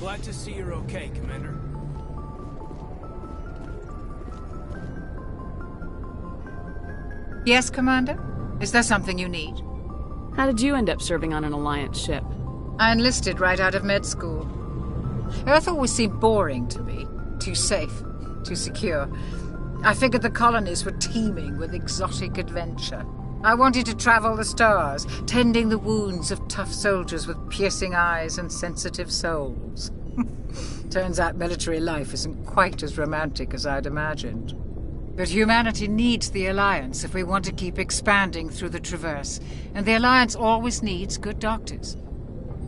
glad to see you're okay, Commander. Yes, Commander? Is there something you need? How did you end up serving on an Alliance ship? I enlisted right out of med school. Earth always seemed boring to me. Too safe, too secure. I figured the colonies were teeming with exotic adventure. I wanted to travel the stars, tending the wounds of tough soldiers with piercing eyes and sensitive souls. Turns out military life isn't quite as romantic as I'd imagined. But humanity needs the Alliance if we want to keep expanding through the Traverse, and the Alliance always needs good doctors.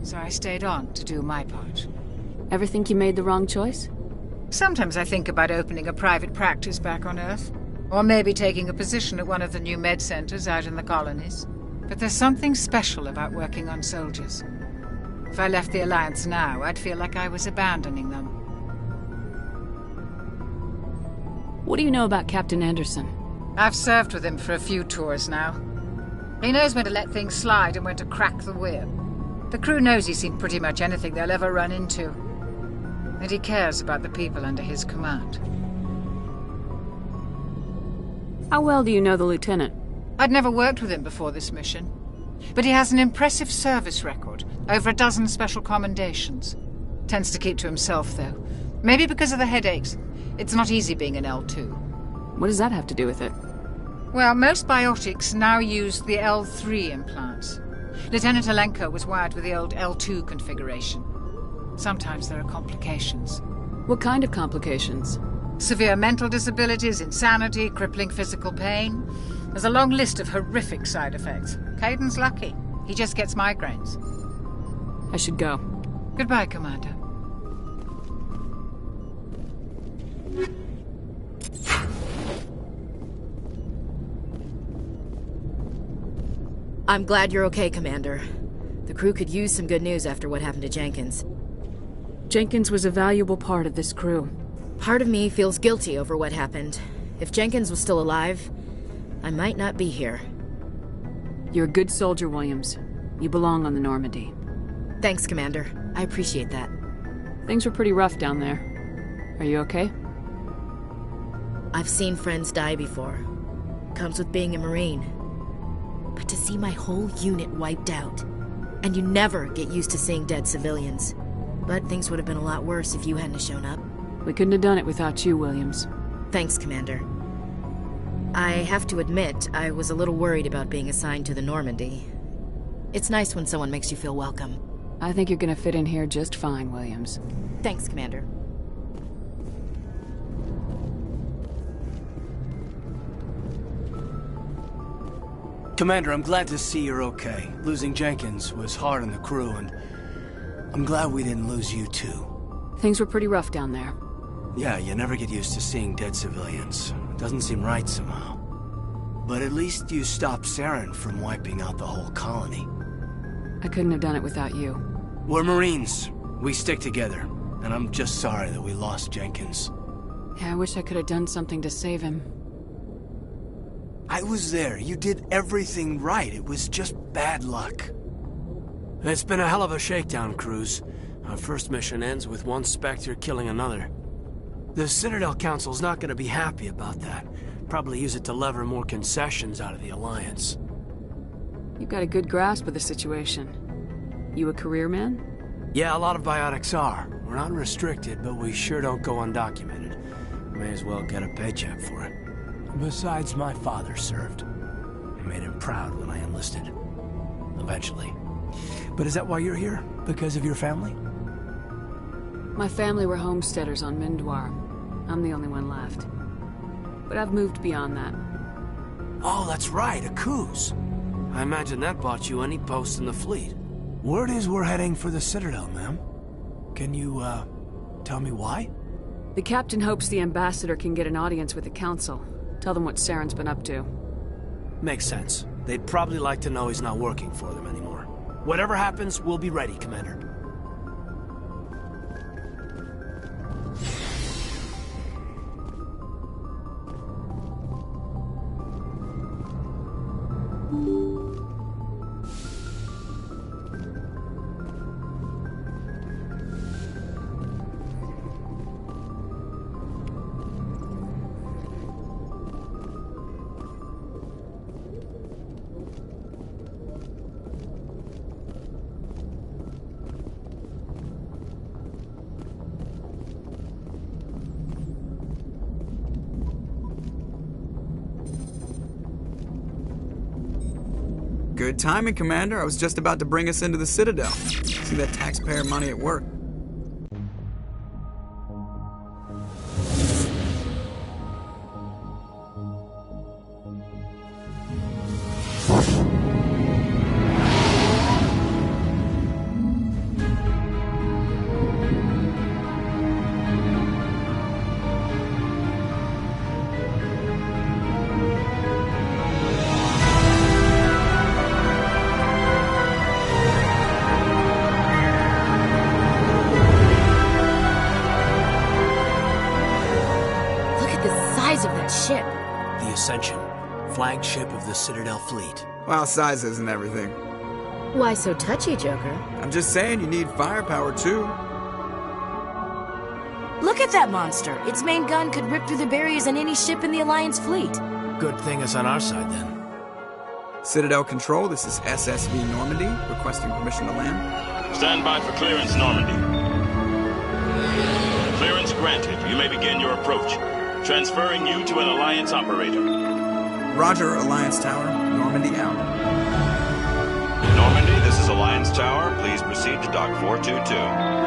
So I stayed on to do my part. Ever think you made the wrong choice? Sometimes I think about opening a private practice back on Earth. Or maybe taking a position at one of the new med centers out in the colonies. But there's something special about working on soldiers. If I left the Alliance now, I'd feel like I was abandoning them. What do you know about Captain Anderson? I've served with him for a few tours now. He knows when to let things slide and when to crack the whip. The crew knows he's seen pretty much anything they'll ever run into. And he cares about the people under his command. How well do you know the Lieutenant? I'd never worked with him before this mission. But he has an impressive service record, over a dozen special commendations. Tends to keep to himself, though. Maybe because of the headaches. It's not easy being an L2. What does that have to do with it? Well, most biotics now use the L3 implants. Lieutenant Alenko was wired with the old L2 configuration. Sometimes there are complications. What kind of complications? Severe mental disabilities, insanity, crippling physical pain. There's a long list of horrific side effects. Caden's lucky. He just gets migraines. I should go. Goodbye, Commander. I'm glad you're okay, Commander. The crew could use some good news after what happened to Jenkins. Jenkins was a valuable part of this crew. Part of me feels guilty over what happened. If Jenkins was still alive, I might not be here. You're a good soldier, Williams. You belong on the Normandy. Thanks, Commander. I appreciate that. Things were pretty rough down there. Are you okay? I've seen friends die before. Comes with being a Marine. But to see my whole unit wiped out, and you never get used to seeing dead civilians. But things would have been a lot worse if you hadn't shown up. We couldn't have done it without you, Williams. Thanks, Commander. I have to admit, I was a little worried about being assigned to the Normandy. It's nice when someone makes you feel welcome. I think you're gonna fit in here just fine, Williams. Thanks, Commander. Commander, I'm glad to see you're okay. Losing Jenkins was hard on the crew, and I'm glad we didn't lose you too. Things were pretty rough down there. Yeah, you never get used to seeing dead civilians. It doesn't seem right somehow. But at least you stopped Saren from wiping out the whole colony. I couldn't have done it without you. We're Marines. We stick together. And I'm just sorry that we lost Jenkins. Yeah, I wish I could have done something to save him. I was there. You did everything right. It was just bad luck. It's been a hell of a shakedown, Cruz. Our first mission ends with one Spectre killing another. The Citadel Council's not gonna be happy about that. Probably use it to lever more concessions out of the Alliance. You've got a good grasp of the situation. You a career man? Yeah, a lot of biotics are. We're not restricted, but we sure don't go undocumented. May as well get a paycheck for it. Besides, my father served. I made him proud when I enlisted. Eventually. But is that why you're here? Because of your family? My family were homesteaders on Mindwar. I'm the only one left. But I've moved beyond that. Oh, that's right, a Coos. I imagine that bought you any post in the fleet. Word is we're heading for the Citadel, ma'am. Can you, tell me why? The captain hopes the ambassador can get an audience with the council. Tell them what Saren's been up to. Makes sense. They'd probably like to know he's not working for them anymore. Whatever happens, we'll be ready, Commander. Good timing, Commander. I was just about to bring us into the Citadel. See that taxpayer money at work. Flagship of the Citadel fleet. Well, size isn't everything. Why so touchy, Joker? I'm just saying you need firepower, too. Look at that monster! Its main gun could rip through the barriers in any ship in the Alliance fleet. Good thing it's on our side, then. Citadel Control, this is SSV Normandy, requesting permission to land. Stand by for clearance, Normandy. Clearance granted. You may begin your approach. Transferring you to an Alliance operator. Roger, Alliance Tower. Normandy out. Normandy, this is Alliance Tower. Please proceed to Dock 422.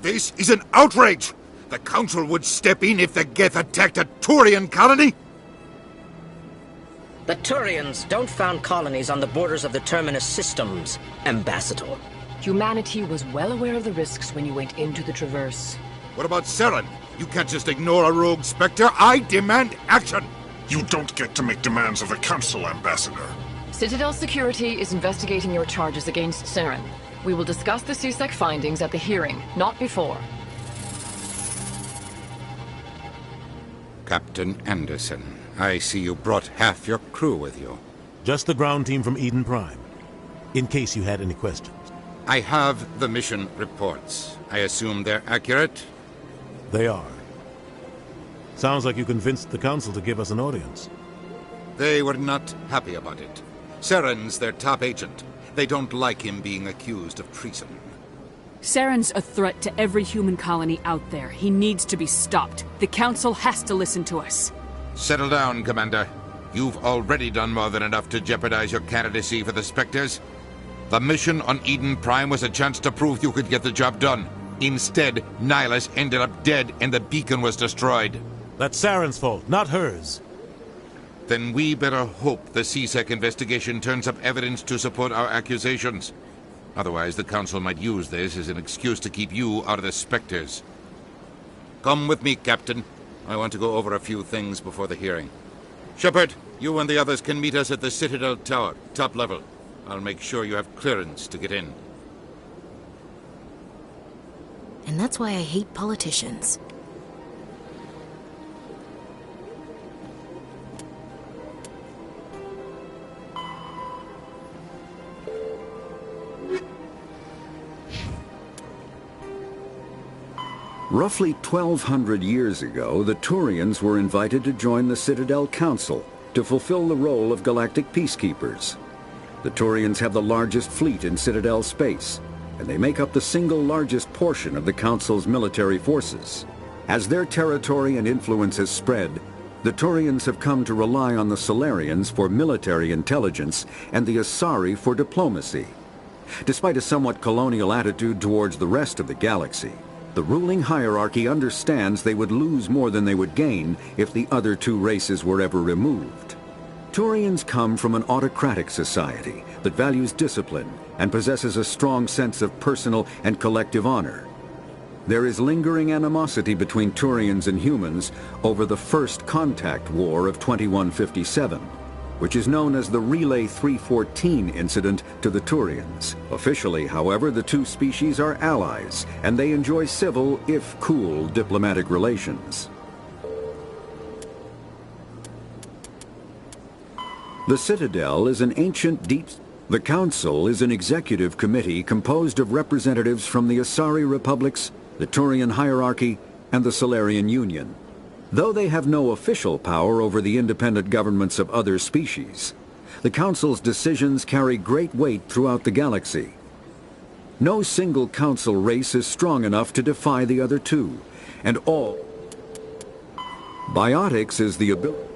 This is an outrage! The Council would step in if the Geth attacked a Turian colony? The Turians don't found colonies on the borders of the Terminus systems, Ambassador. Humanity was well aware of the risks when you went into the Traverse. What about Saren? You can't just ignore a rogue Spectre. I demand action! You don't get to make demands of the Council, Ambassador. Citadel Security is investigating your charges against Saren. We will discuss the CSEC findings at the hearing, not before. Captain Anderson, I see you brought half your crew with you. Just the ground team from Eden Prime, in case you had any questions. I have the mission reports. I assume they're accurate? They are. Sounds like you convinced the Council to give us an audience. They were not happy about it. Saren's their top agent. They don't like him being accused of treason. Saren's a threat to every human colony out there. He needs to be stopped. The Council has to listen to us. Settle down, Commander. You've already done more than enough to jeopardize your candidacy for the Spectres. The mission on Eden Prime was a chance to prove you could get the job done. Instead, Nihilus ended up dead and the beacon was destroyed. That's Saren's fault, not hers. Then we better hope the CSEC investigation turns up evidence to support our accusations. Otherwise, the Council might use this as an excuse to keep you out of the Spectres. Come with me, Captain. I want to go over a few things before the hearing. Shepard, you and the others can meet us at the Citadel Tower, top level. I'll make sure you have clearance to get in. And that's why I hate politicians. Roughly 1,200 years ago, the Turians were invited to join the Citadel Council to fulfill the role of galactic peacekeepers. The Turians have the largest fleet in Citadel space, and they make up the single largest portion of the Council's military forces. As their territory and influence has spread, the Turians have come to rely on the Solarians for military intelligence and the Asari for diplomacy. Despite a somewhat colonial attitude towards the rest of the galaxy, the ruling hierarchy understands they would lose more than they would gain if the other two races were ever removed. Turians come from an autocratic society that values discipline and possesses a strong sense of personal and collective honor. There is lingering animosity between Turians and humans over the First Contact War of 2157, which is known as the Relay 314 incident to the Turians. Officially, however, the two species are allies, and they enjoy civil, if cool, diplomatic relations. The Citadel is an ancient deep... The Council is an executive committee composed of representatives from the Asari Republics, the Turian hierarchy, and the Solarian Union. Though they have no official power over the independent governments of other species, the Council's decisions carry great weight throughout the galaxy. No single Council race is strong enough to defy the other two, and all... Biotics is the ability...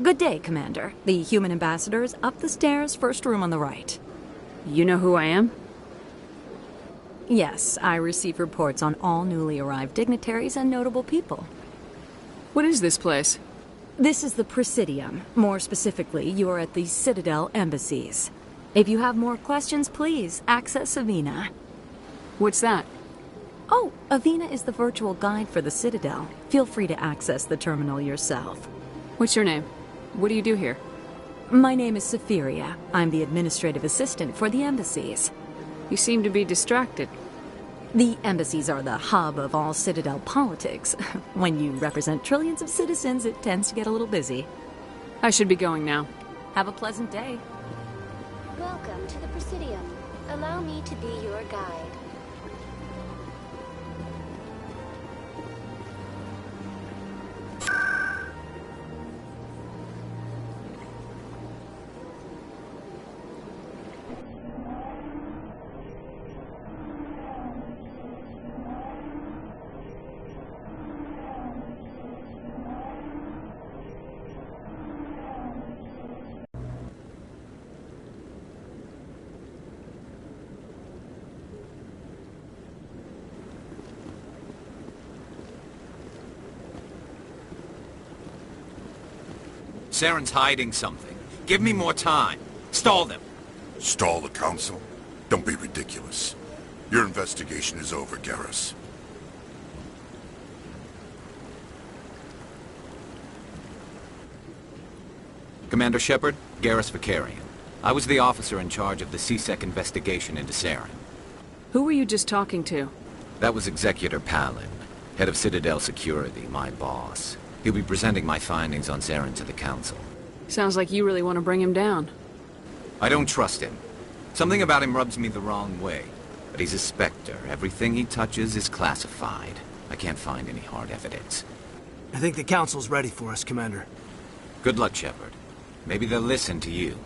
Good day, Commander. The human ambassador is up the stairs, first room on the right. You know who I am? Yes, I receive reports on all newly arrived dignitaries and notable people. What is this place? This is the Presidium. More specifically, you are at the Citadel embassies. If you have more questions, please access Avina. What's that? Oh, Avina is the virtual guide for the Citadel. Feel free to access the terminal yourself. What's your name? What do you do here? My name is Safiria. I'm the administrative assistant for the embassies. You seem to be distracted. The embassies are the hub of all Citadel politics. When you represent trillions of citizens, it tends to get a little busy. I should be going now. Have a pleasant day. Welcome to the Presidium. Allow me to be your guide. Saren's hiding something. Give me more time. Stall them. Stall the Council? Don't be ridiculous. Your investigation is over, Garrus. Commander Shepard, Garrus Vicarian. I was the officer in charge of the CSEC investigation into Saren. Who were you just talking to? That was Executor Palin, head of Citadel Security, my boss. He'll be presenting my findings on Saren to the Council. Sounds like you really want to bring him down. I don't trust him. Something about him rubs me the wrong way. But he's a Spectre. Everything he touches is classified. I can't find any hard evidence. I think the Council's ready for us, Commander. Good luck, Shepard. Maybe they'll listen to you.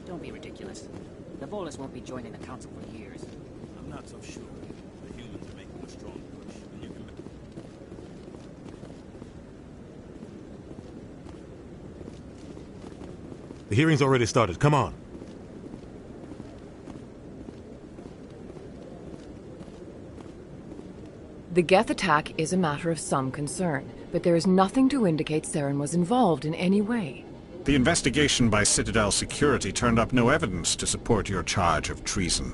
Don't be ridiculous. The Volus won't be joining the Council for years. I'm not so sure. The humans are making a strong push. And you can... The hearing's already started. Come on. The Geth attack is a matter of some concern, but there is nothing to indicate Saren was involved in any way. The investigation by Citadel Security turned up no evidence to support your charge of treason.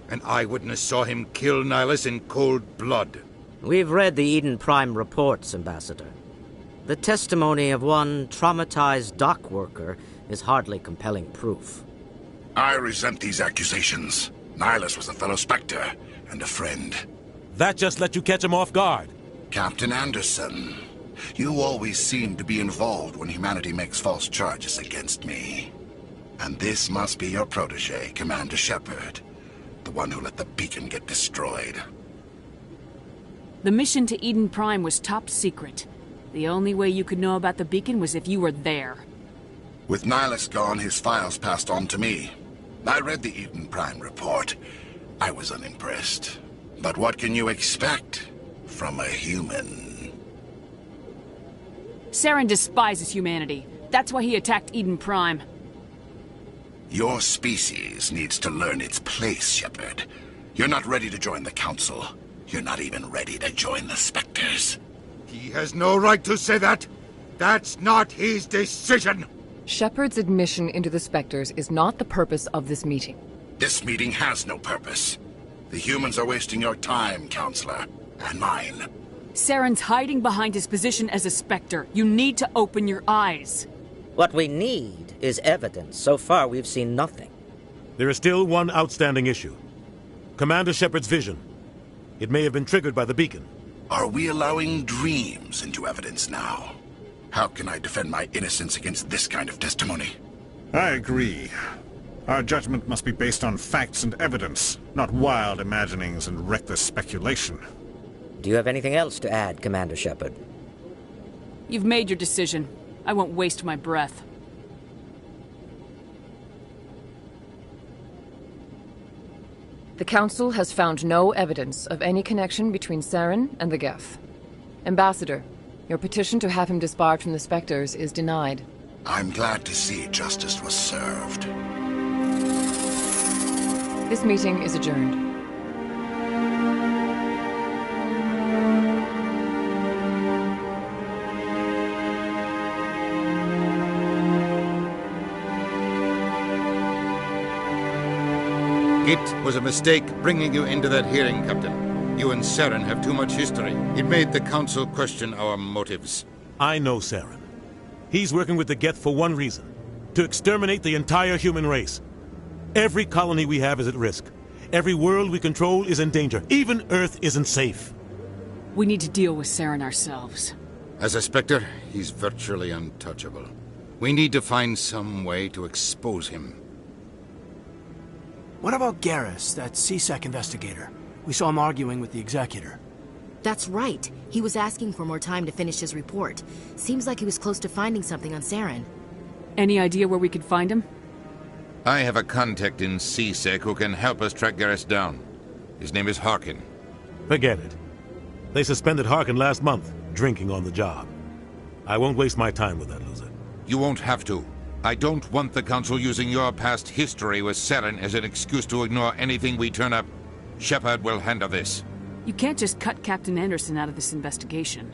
An eyewitness saw him kill Nihilus in cold blood. We've read the Eden Prime reports, Ambassador. The testimony of one traumatized dock worker is hardly compelling proof. I resent these accusations. Nihilus was a fellow Spectre and a friend. That just let you catch him off guard. Captain Anderson, you always seem to be involved when humanity makes false charges against me. And this must be your protege, Commander Shepard. The one who let the beacon get destroyed. The mission to Eden Prime was top secret. The only way you could know about the beacon was if you were there. With Nihilus gone, his files passed on to me. I read the Eden Prime report. I was unimpressed. But what can you expect from a human? Saren despises humanity. That's why he attacked Eden Prime. Your species needs to learn its place, Shepard. You're not ready to join the Council. You're not even ready to join the Spectres. He has no right to say that. That's not his decision. Shepard's admission into the Spectres is not the purpose of this meeting. This meeting has no purpose. The humans are wasting your time, Counselor, and mine. Saren's hiding behind his position as a Spectre. You need to open your eyes. What we need is evidence. So far, we've seen nothing. There is still one outstanding issue. Commander Shepard's vision. It may have been triggered by the beacon. Are we allowing dreams into evidence now? How can I defend my innocence against this kind of testimony? I agree. Our judgment must be based on facts and evidence, not wild imaginings and reckless speculation. Do you have anything else to add, Commander Shepard? You've made your decision. I won't waste my breath. The Council has found no evidence of any connection between Saren and the Geth. Ambassador, your petition to have him disbarred from the Spectres is denied. I'm glad to see justice was served. This meeting is adjourned. It was a mistake bringing you into that hearing, Captain. You and Saren have too much history. It made the Council question our motives. I know Saren. He's working with the Geth for one reason. To exterminate the entire human race. Every colony we have is at risk. Every world we control is in danger. Even Earth isn't safe. We need to deal with Saren ourselves. As a Spectre, he's virtually untouchable. We need to find some way to expose him. What about Garrus, that CSEC investigator? We saw him arguing with the Executor. That's right. He was asking for more time to finish his report. Seems like he was close to finding something on Saren. Any idea where we could find him? I have a contact in CSEC who can help us track Garrus down. His name is Harkin. Forget it. They suspended Harkin last month, drinking on the job. I won't waste my time with that loser. You won't have to. I don't want the Council using your past history with Saren as an excuse to ignore anything we turn up. Shepard will handle this. You can't just cut Captain Anderson out of this investigation.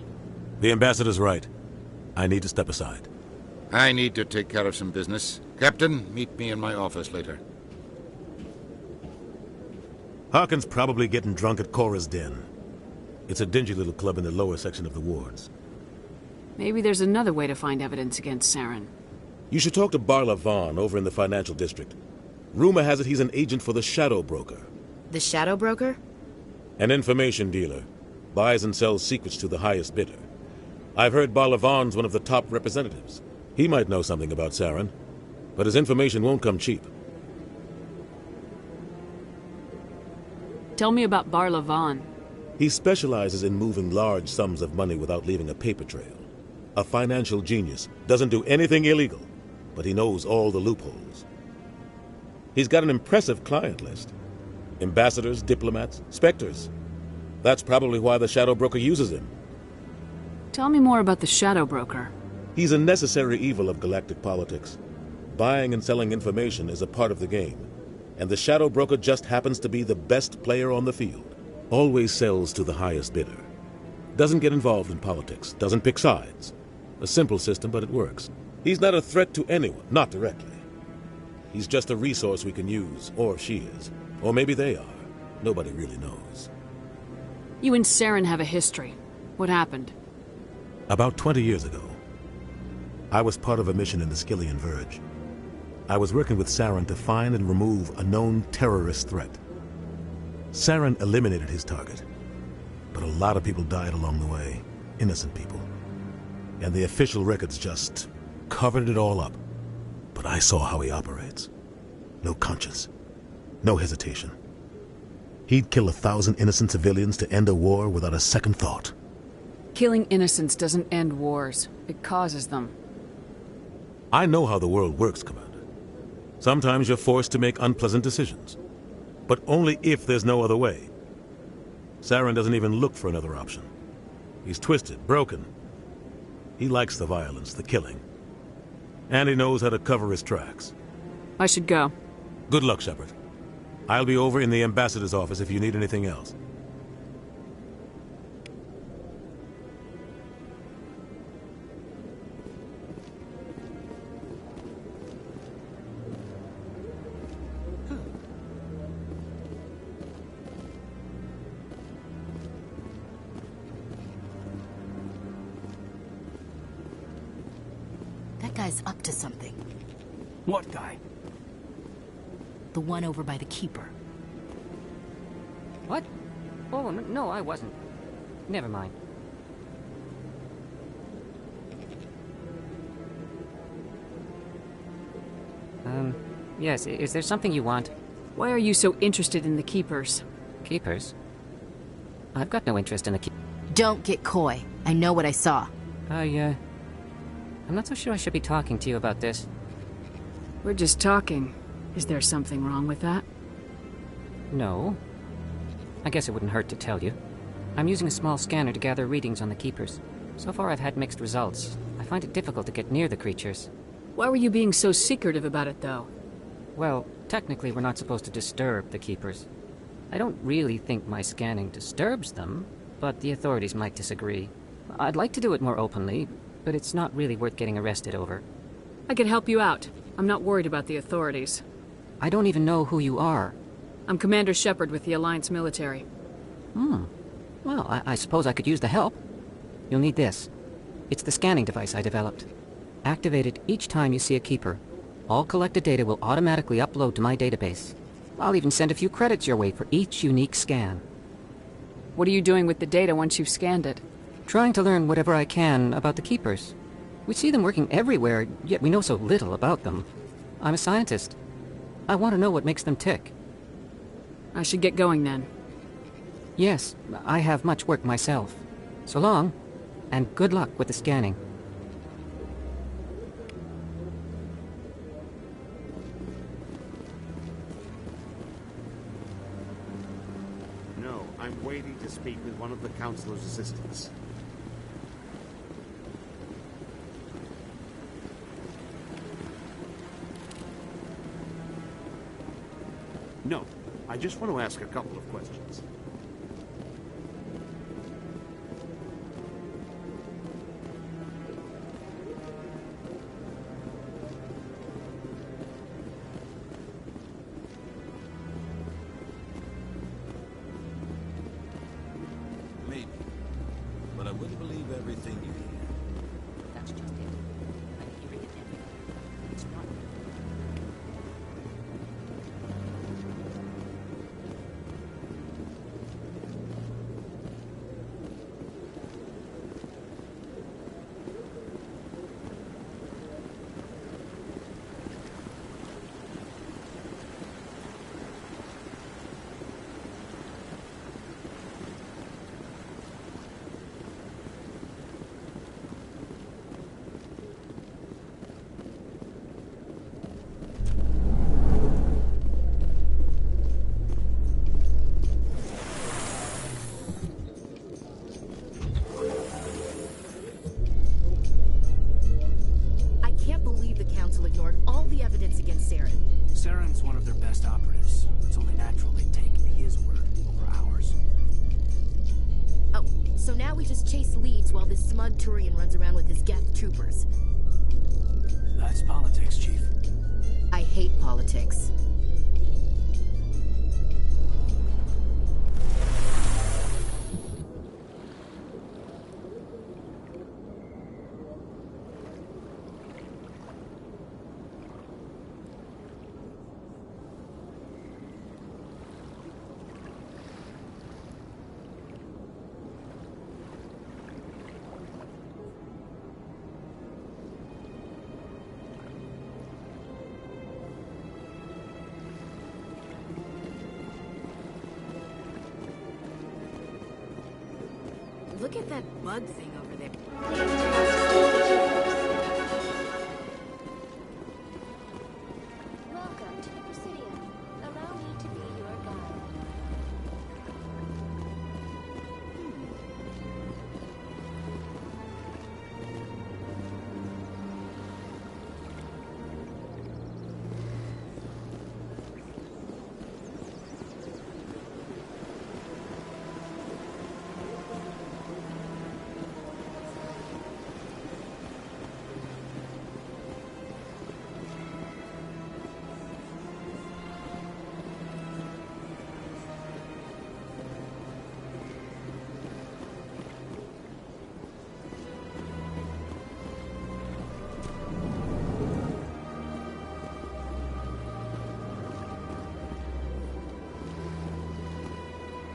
The Ambassador's right. I need to step aside. I need to take care of some business. Captain, meet me in my office later. Harkin's probably getting drunk at Cora's Den. It's a dingy little club in the lower section of the wards. Maybe there's another way to find evidence against Saren. You should talk to Barla Vaughn over in the financial district. Rumor has it he's an agent for the Shadow Broker. The Shadow Broker? An information dealer. Buys and sells secrets to the highest bidder. I've heard Barla Vaughn's one of the top representatives. He might know something about Saren, but his information won't come cheap. Tell me about Barla Vaughn. He specializes in moving large sums of money without leaving a paper trail. A financial genius. Doesn't do anything illegal, but he knows all the loopholes. He's got an impressive client list. Ambassadors, diplomats, Spectres. That's probably why the Shadow Broker uses him. Tell me more about the Shadow Broker. He's a necessary evil of galactic politics. Buying and selling information is a part of the game, and the Shadow Broker just happens to be the best player on the field. Always sells to the highest bidder. Doesn't get involved in politics, doesn't pick sides. A simple system, but it works. He's not a threat to anyone, not directly. He's just a resource we can use, or she is. Or maybe they are. Nobody really knows. You and Saren have a history. What happened? About 20 years ago, I was part of a mission in the Skillian Verge. I was working with Saren to find and remove a known terrorist threat. Saren eliminated his target, but a lot of people died along the way, innocent people. And the official records just covered it all up. But I saw how he operates. No conscience, no hesitation. He'd kill 1,000 innocent civilians to end a war without a second thought. Killing innocents doesn't end wars. It causes them. I know how the world works, Commander. Sometimes you're forced to make unpleasant decisions. But only if there's no other way. Saren doesn't even look for another option. He's twisted, broken. He likes the violence, the killing. And he knows how to cover his tracks. I should go. Good luck, Shepard. I'll be over in the ambassador's office if you need anything else. That guy's up to something. What guy? The one over by the Keeper. What? Oh, no, I wasn't. Never mind. Yes, is there something you want? Why are you so interested in the Keepers? Keepers? I've got no interest in the Don't get coy. I know what I saw. I'm not so sure I should be talking to you about this. We're just talking. Is there something wrong with that? No. I guess it wouldn't hurt to tell you. I'm using a small scanner to gather readings on the Keepers. So far I've had mixed results. I find it difficult to get near the creatures. Why were you being so secretive about it, though? Well, technically we're not supposed to disturb the Keepers. I don't really think my scanning disturbs them, but the authorities might disagree. I'd like to do it more openly, but it's not really worth getting arrested over. I can help you out. I'm not worried about the authorities. I don't even know who you are. I'm Commander Shepard with the Alliance military. Well, I suppose I could use the help. You'll need this. It's the scanning device I developed. Activate it each time you see a Keeper. All collected data will automatically upload to my database. I'll even send a few credits your way for each unique scan. What are you doing with the data once you've scanned it? Trying to learn whatever I can about the Keepers. We see them working everywhere, yet we know so little about them. I'm a scientist. I want to know what makes them tick. I should get going then. Yes, I have much work myself. So long, and good luck with the scanning. No, I'm waiting to speak with one of the Councilor's assistants. No, I just want to ask a couple of questions. Maybe. But I wouldn't believe everything you hear. That's just it. I'm hearing it everywhere. It's not... ignored all the evidence against Saren. Saren's one of their best operatives. It's only natural they take his word over ours. Oh, so now we just chase leads while this smug Turian runs around with his Geth troopers. That's politics, Chief. I hate politics. Look at that bug thing over there. Welcome to the Presidium. Allow me to be your guide.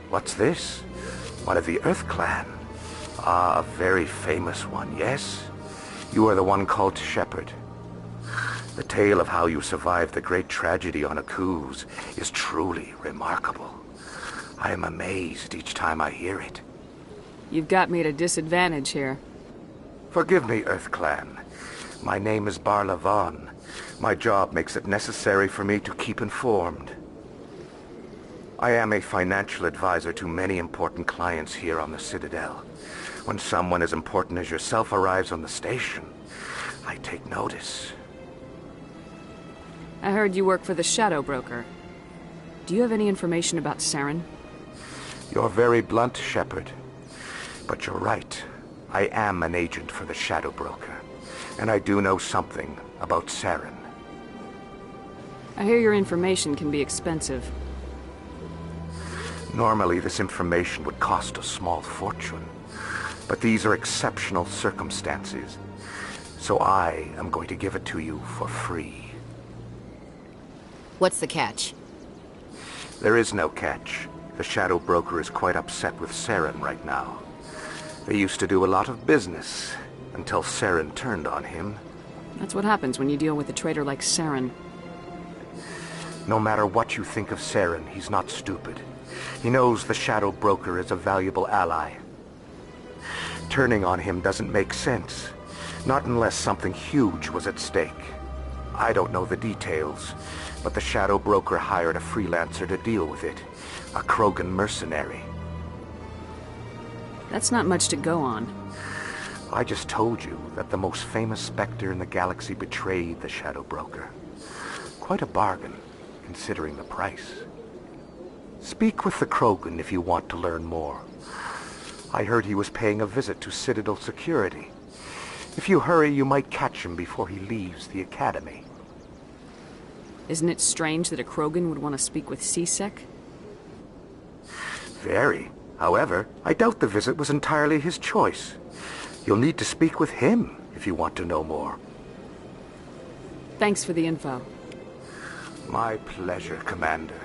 What's this? One of the Earth Clan. Ah, a very famous one, yes? You are the one called Shepard. The tale of how you survived the great tragedy on Akuz is truly remarkable. I am amazed each time I hear it. You've got me at a disadvantage here. Forgive me, Earth Clan. My name is Barla Vaughn. My job makes it necessary for me to keep informed. I am a financial advisor to many important clients here on the Citadel. When someone as important as yourself arrives on the station, I take notice. I heard you work for the Shadow Broker. Do you have any information about Saren? You're very blunt, Shepard. But you're right. I am an agent for the Shadow Broker. And I do know something about Saren. I hear your information can be expensive. Normally, this information would cost a small fortune. But these are exceptional circumstances. So I am going to give it to you for free. What's the catch? There is no catch. The Shadow Broker is quite upset with Saren right now. They used to do a lot of business, until Saren turned on him. That's what happens when you deal with a traitor like Saren. No matter what you think of Saren, he's not stupid. He knows the Shadow Broker is a valuable ally. Turning on him doesn't make sense. Not unless something huge was at stake. I don't know the details, but the Shadow Broker hired a freelancer to deal with it. A Krogan mercenary. That's not much to go on. I just told you that the most famous Spectre in the galaxy betrayed the Shadow Broker. Quite a bargain, considering the price. Speak with the Krogan if you want to learn more. I heard he was paying a visit to Citadel security. If you hurry, you might catch him before he leaves the Academy. Isn't it strange that a Krogan would want to speak with C-Sec? Very. However, I doubt the visit was entirely his choice. You'll need to speak with him if you want to know more. Thanks for the info. My pleasure, Commander.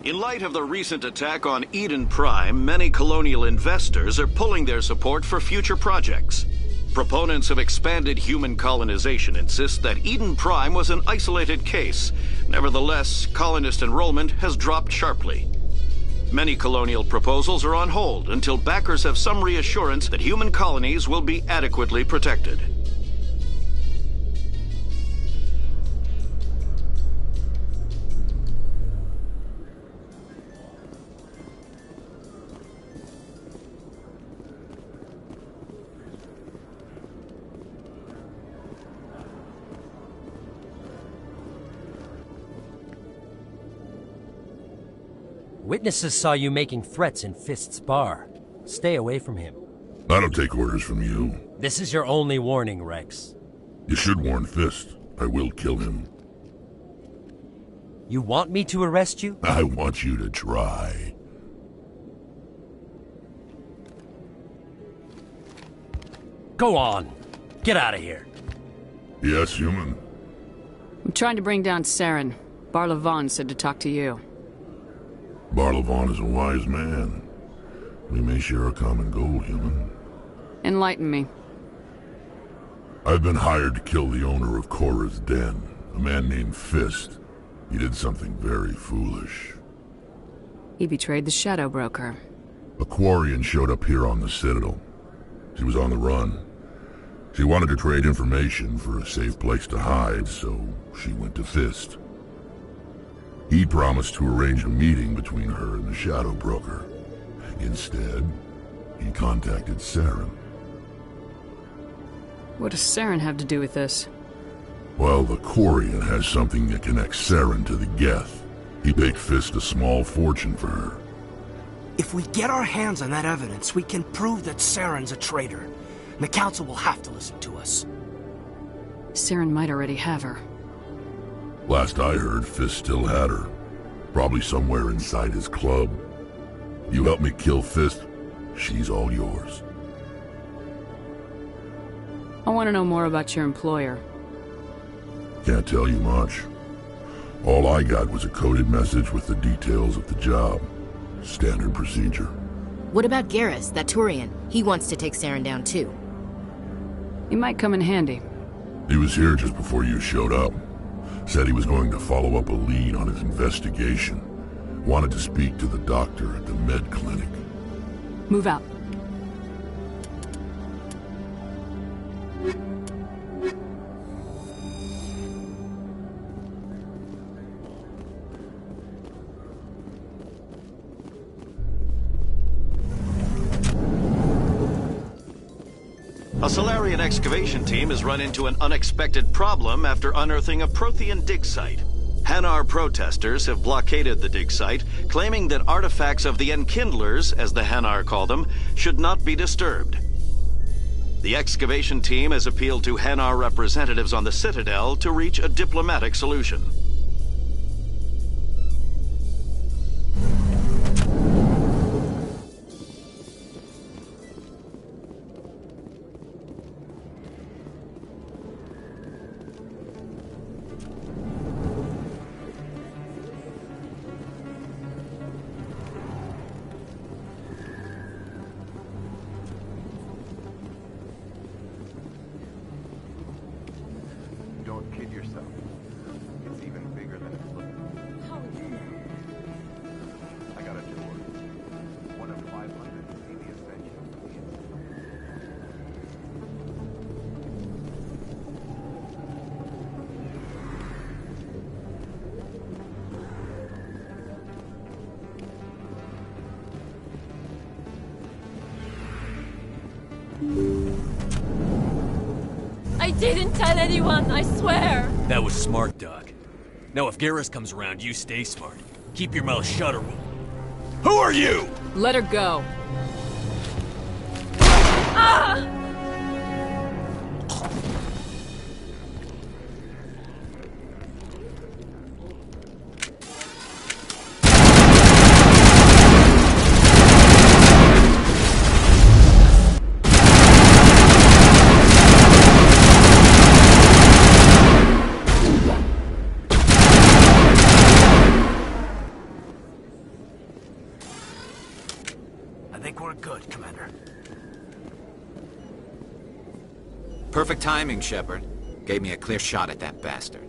In light of the recent attack on Eden Prime, many colonial investors are pulling their support for future projects. Proponents of expanded human colonization insist that Eden Prime was an isolated case. Nevertheless, colonist enrollment has dropped sharply. Many colonial proposals are on hold until backers have some reassurance that human colonies will be adequately protected. Witnesses saw you making threats in Fist's bar. Stay away from him. I don't take orders from you. This is your only warning, Rex. You should warn Fist. I will kill him. You want me to arrest you? I want you to try. Go on. Get out of here. Yes, human. I'm trying to bring down Saren. Barlavon said to talk to you. Barlavon is a wise man. We may share a common goal, human. Enlighten me. I've been hired to kill the owner of Korra's Den, a man named Fist. He did something very foolish. He betrayed the Shadow Broker. A Quarian showed up here on the Citadel. She was on the run. She wanted to trade information for a safe place to hide, so she went to Fist. He promised to arrange a meeting between her and the Shadow Broker. Instead, he contacted Saren. What does Saren have to do with this? Well, the Quarian has something that connects Saren to the Geth. He paid Fist a small fortune for her. If we get our hands on that evidence, we can prove that Saren's a traitor. And the Council will have to listen to us. Saren might already have her. Last I heard, Fist still had her. Probably somewhere inside his club. You help me kill Fist, she's all yours. I want to know more about your employer. Can't tell you much. All I got was a coded message with the details of the job. Standard procedure. What about Garrus, that Turian? He wants to take Saren down too. He might come in handy. He was here just before you showed up. Said he was going to follow up a lead on his investigation. Wanted to speak to the doctor at the med clinic. Move out. A Solarian excavation team has run into an unexpected problem after unearthing a Prothean dig site. Hanar protesters have blockaded the dig site, claiming that artifacts of the Enkindlers, as the Hanar call them, should not be disturbed. The excavation team has appealed to Hanar representatives on the Citadel to reach a diplomatic solution. Don't kid yourself. It's even bigger than it's looking. How do you know? I got a tour. One of 500 to see the ascension of the I didn't tell anyone, I swear! That was smart, Doc. Now if Garrus comes around, you stay smart. Keep your mouth shut or we'll... Who are you? Let her go. Ah! timing, Shepard. Gave me a clear shot at that bastard.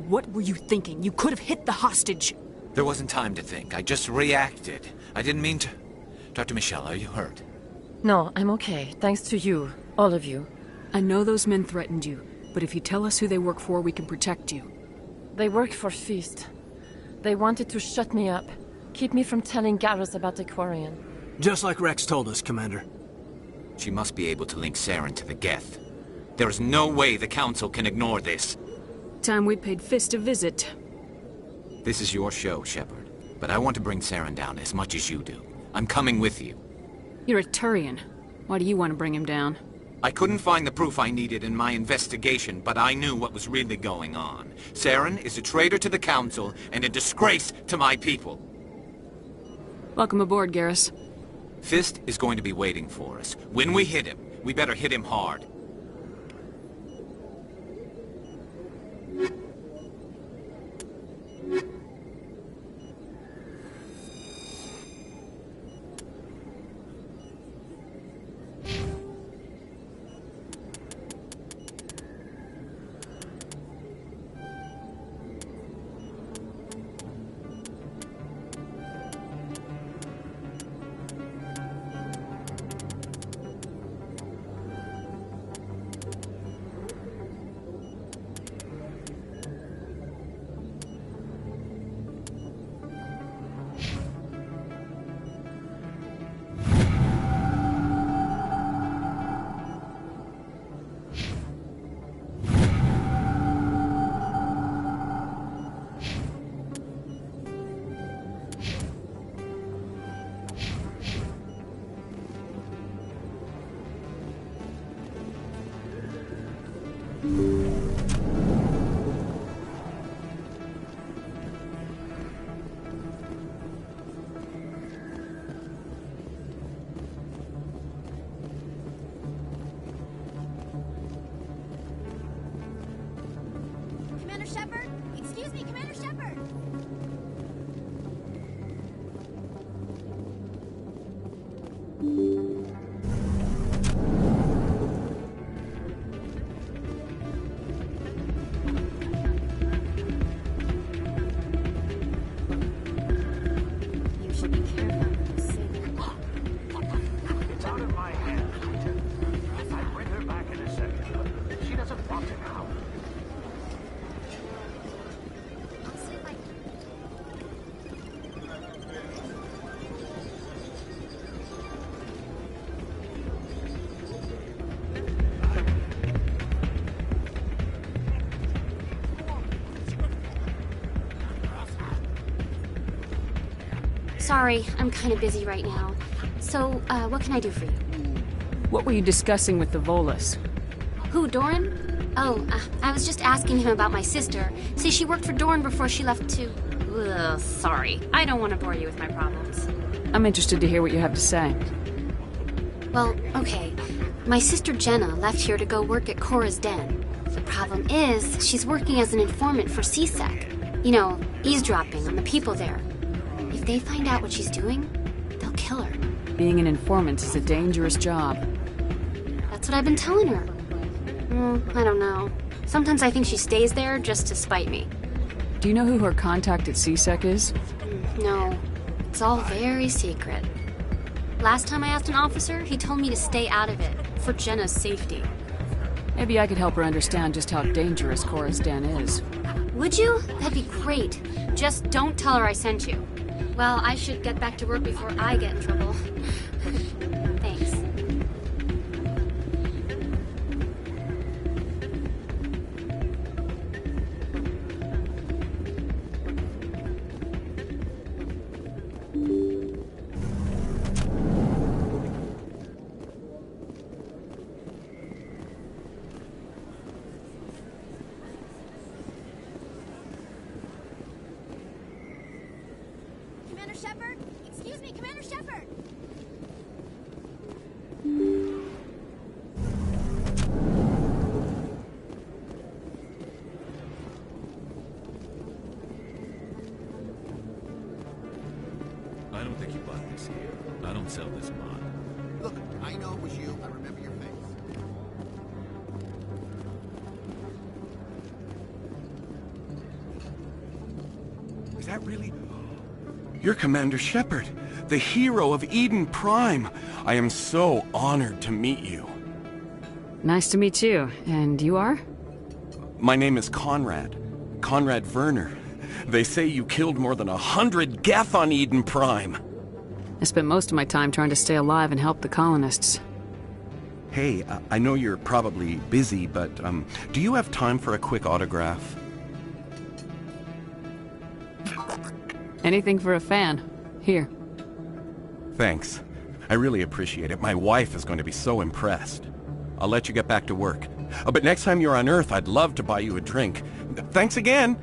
What were you thinking? You could have hit the hostage. There wasn't time to think. I just reacted. I didn't mean to... Dr. Michelle, are you hurt? No, I'm okay. Thanks to you. All of you. I know those men threatened you, but if you tell us who they work for, we can protect you. They work for Feast. They wanted to shut me up. Keep me from telling Garrus about the Quarian. Just like Rex told us, Commander. She must be able to link Saren to the Geth. There is no way the Council can ignore this. Time we paid Fist a visit. This is your show, Shepard. But I want to bring Saren down as much as you do. I'm coming with you. You're a Turian. Why do you want to bring him down? I couldn't find the proof I needed in my investigation, but I knew what was really going on. Saren is a traitor to the Council and a disgrace to my people. Welcome aboard, Garrus. Fist is going to be waiting for us. When we hit him, we better hit him hard. Commander Shepard? Excuse me, Commander Shepard! You should be careful with this saber. It's out of my hands, Lieutenant. I'll bring her back in a second, but she doesn't want to now. Sorry, I'm kind of busy right now. So, what can I do for you? What were you discussing with the Volus? Who, Doran? Oh, I was just asking him about my sister. See, she worked for Doran before she left to... Ugh, sorry. I don't want to bore you with my problems. I'm interested to hear what you have to say. Well, okay. My sister Jenna left here to go work at Cora's Den. The problem is, she's working as an informant for CSEC. You know, eavesdropping on the people there. If they find out what she's doing, they'll kill her. Being an informant is a dangerous job. That's what I've been telling her. I don't know. Sometimes I think she stays there just to spite me. Do you know who her contact at CSEC is? No. It's all very secret. Last time I asked an officer, he told me to stay out of it, for Jenna's safety. Maybe I could help her understand just how dangerous Cora's Den is. Would you? That'd be great. Just don't tell her I sent you. Well, I should get back to work before I get in trouble. Thanks. Commander Shepard? Excuse me, Commander Shepard! I don't think you bought this here. I don't sell this mod. Look, I know it was you. I remember your face. that really... You're Commander Shepard, the hero of Eden Prime. I am so honored to meet you. Nice to meet you. And you are? My name is Conrad. Conrad Werner. They say you killed more than 100 Geth on Eden Prime. I spent most of my time trying to stay alive and help the colonists. Hey, I know you're probably busy, but do you have time for a quick autograph? Anything for a fan. Here. Thanks. I really appreciate it. My wife is going to be so impressed. I'll let you get back to work. But next time you're on Earth, I'd love to buy you a drink. Thanks again!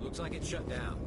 Looks like it's shut down.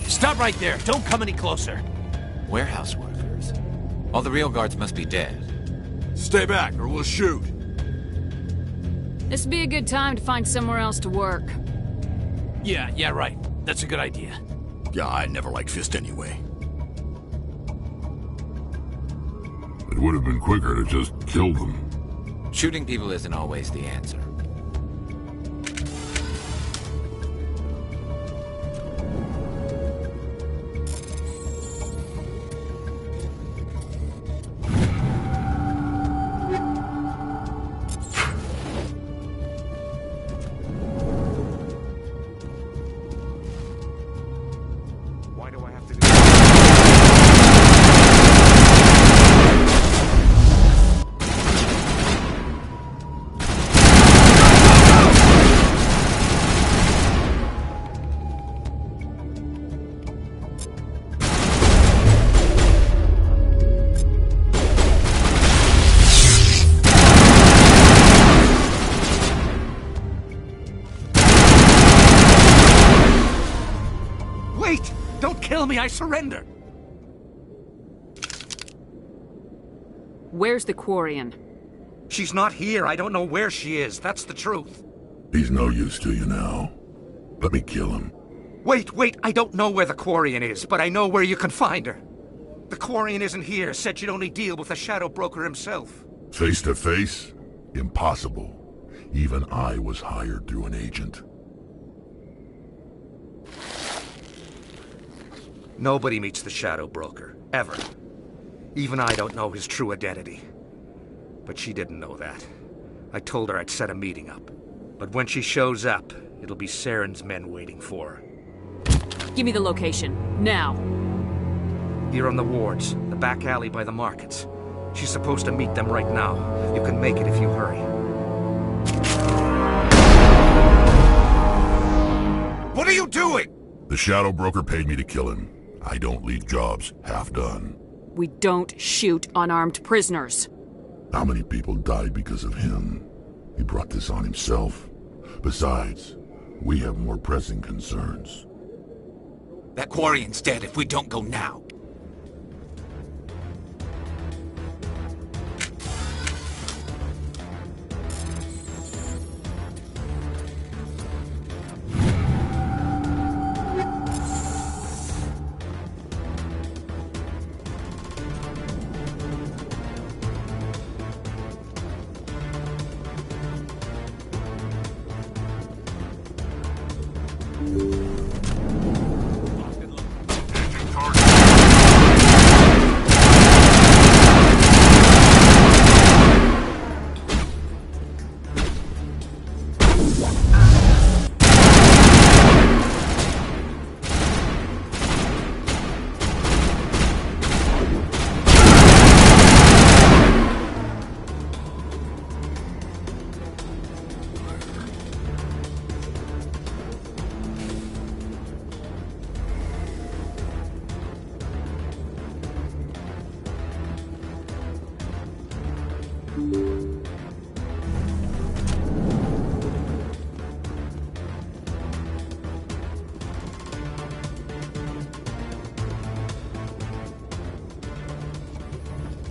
Stop right there! Don't come any closer! Warehouse workers? All the real guards must be dead. Stay back, or we'll shoot! This'd be a good time to find somewhere else to work. Yeah, right. That's a good idea. Yeah, I never liked Fist anyway. It would have been quicker to just kill them. Shooting people isn't always the answer. Kill me, I surrender! Where's the Quarian? She's not here. I don't know where she is. That's the truth. He's no use to you now. Let me kill him. Wait. I don't know where the Quarian is, but I know where you can find her. The Quarian isn't here. Said she'd only deal with the Shadow Broker himself. Face to face? Impossible. Even I was hired through an agent. Nobody meets the Shadow Broker, ever. Even I don't know his true identity. But she didn't know that. I told her I'd set a meeting up. But when she shows up, it'll be Saren's men waiting for her. Give me the location, now. Here on the wards, the back alley by the markets. She's supposed to meet them right now. You can make it if you hurry. What are you doing? The Shadow Broker paid me to kill him. I don't leave jobs half done. We don't shoot unarmed prisoners. How many people died because of him? He brought this on himself. Besides, we have more pressing concerns. That Quarian's dead if we don't go now.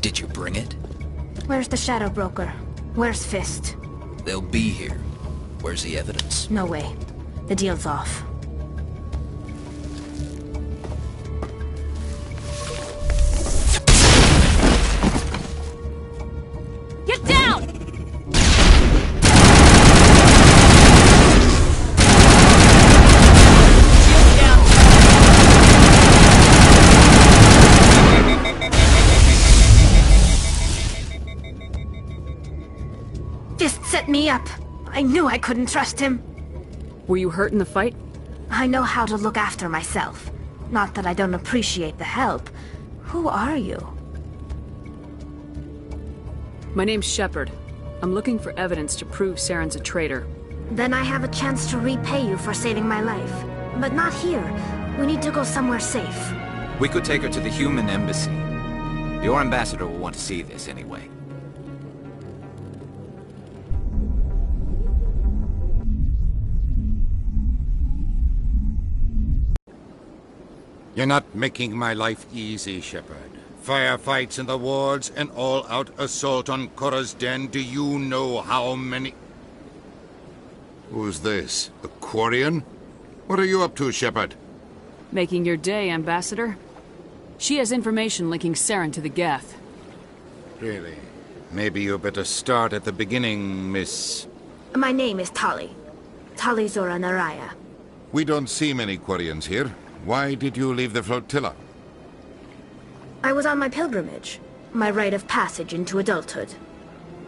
Did you bring it? Where's the Shadow Broker? Where's Fist? They'll be here. Where's the evidence? No way. The deal's off. Get down! Fist set me up. I knew I couldn't trust him. Were you hurt in the fight? I know how to look after myself. Not that I don't appreciate the help. Who are you? My name's Shepard. I'm looking for evidence to prove Saren's a traitor. Then I have a chance to repay you for saving my life. But not here. We need to go somewhere safe. We could take her to the human embassy. Your ambassador will want to see this anyway. You're not making my life easy, Shepard. Firefights in the wards, an all-out assault on Korra's den. Do you know how many... Who's this? A Quarian? What are you up to, Shepard? Making your day, Ambassador. She has information linking Saren to the Geth. Really? Maybe you better start at the beginning, Miss... My name is Tali. Tali Zora Naraya. We don't see many Quarians here. Why did you leave the flotilla? I was on my pilgrimage. My rite of passage into adulthood.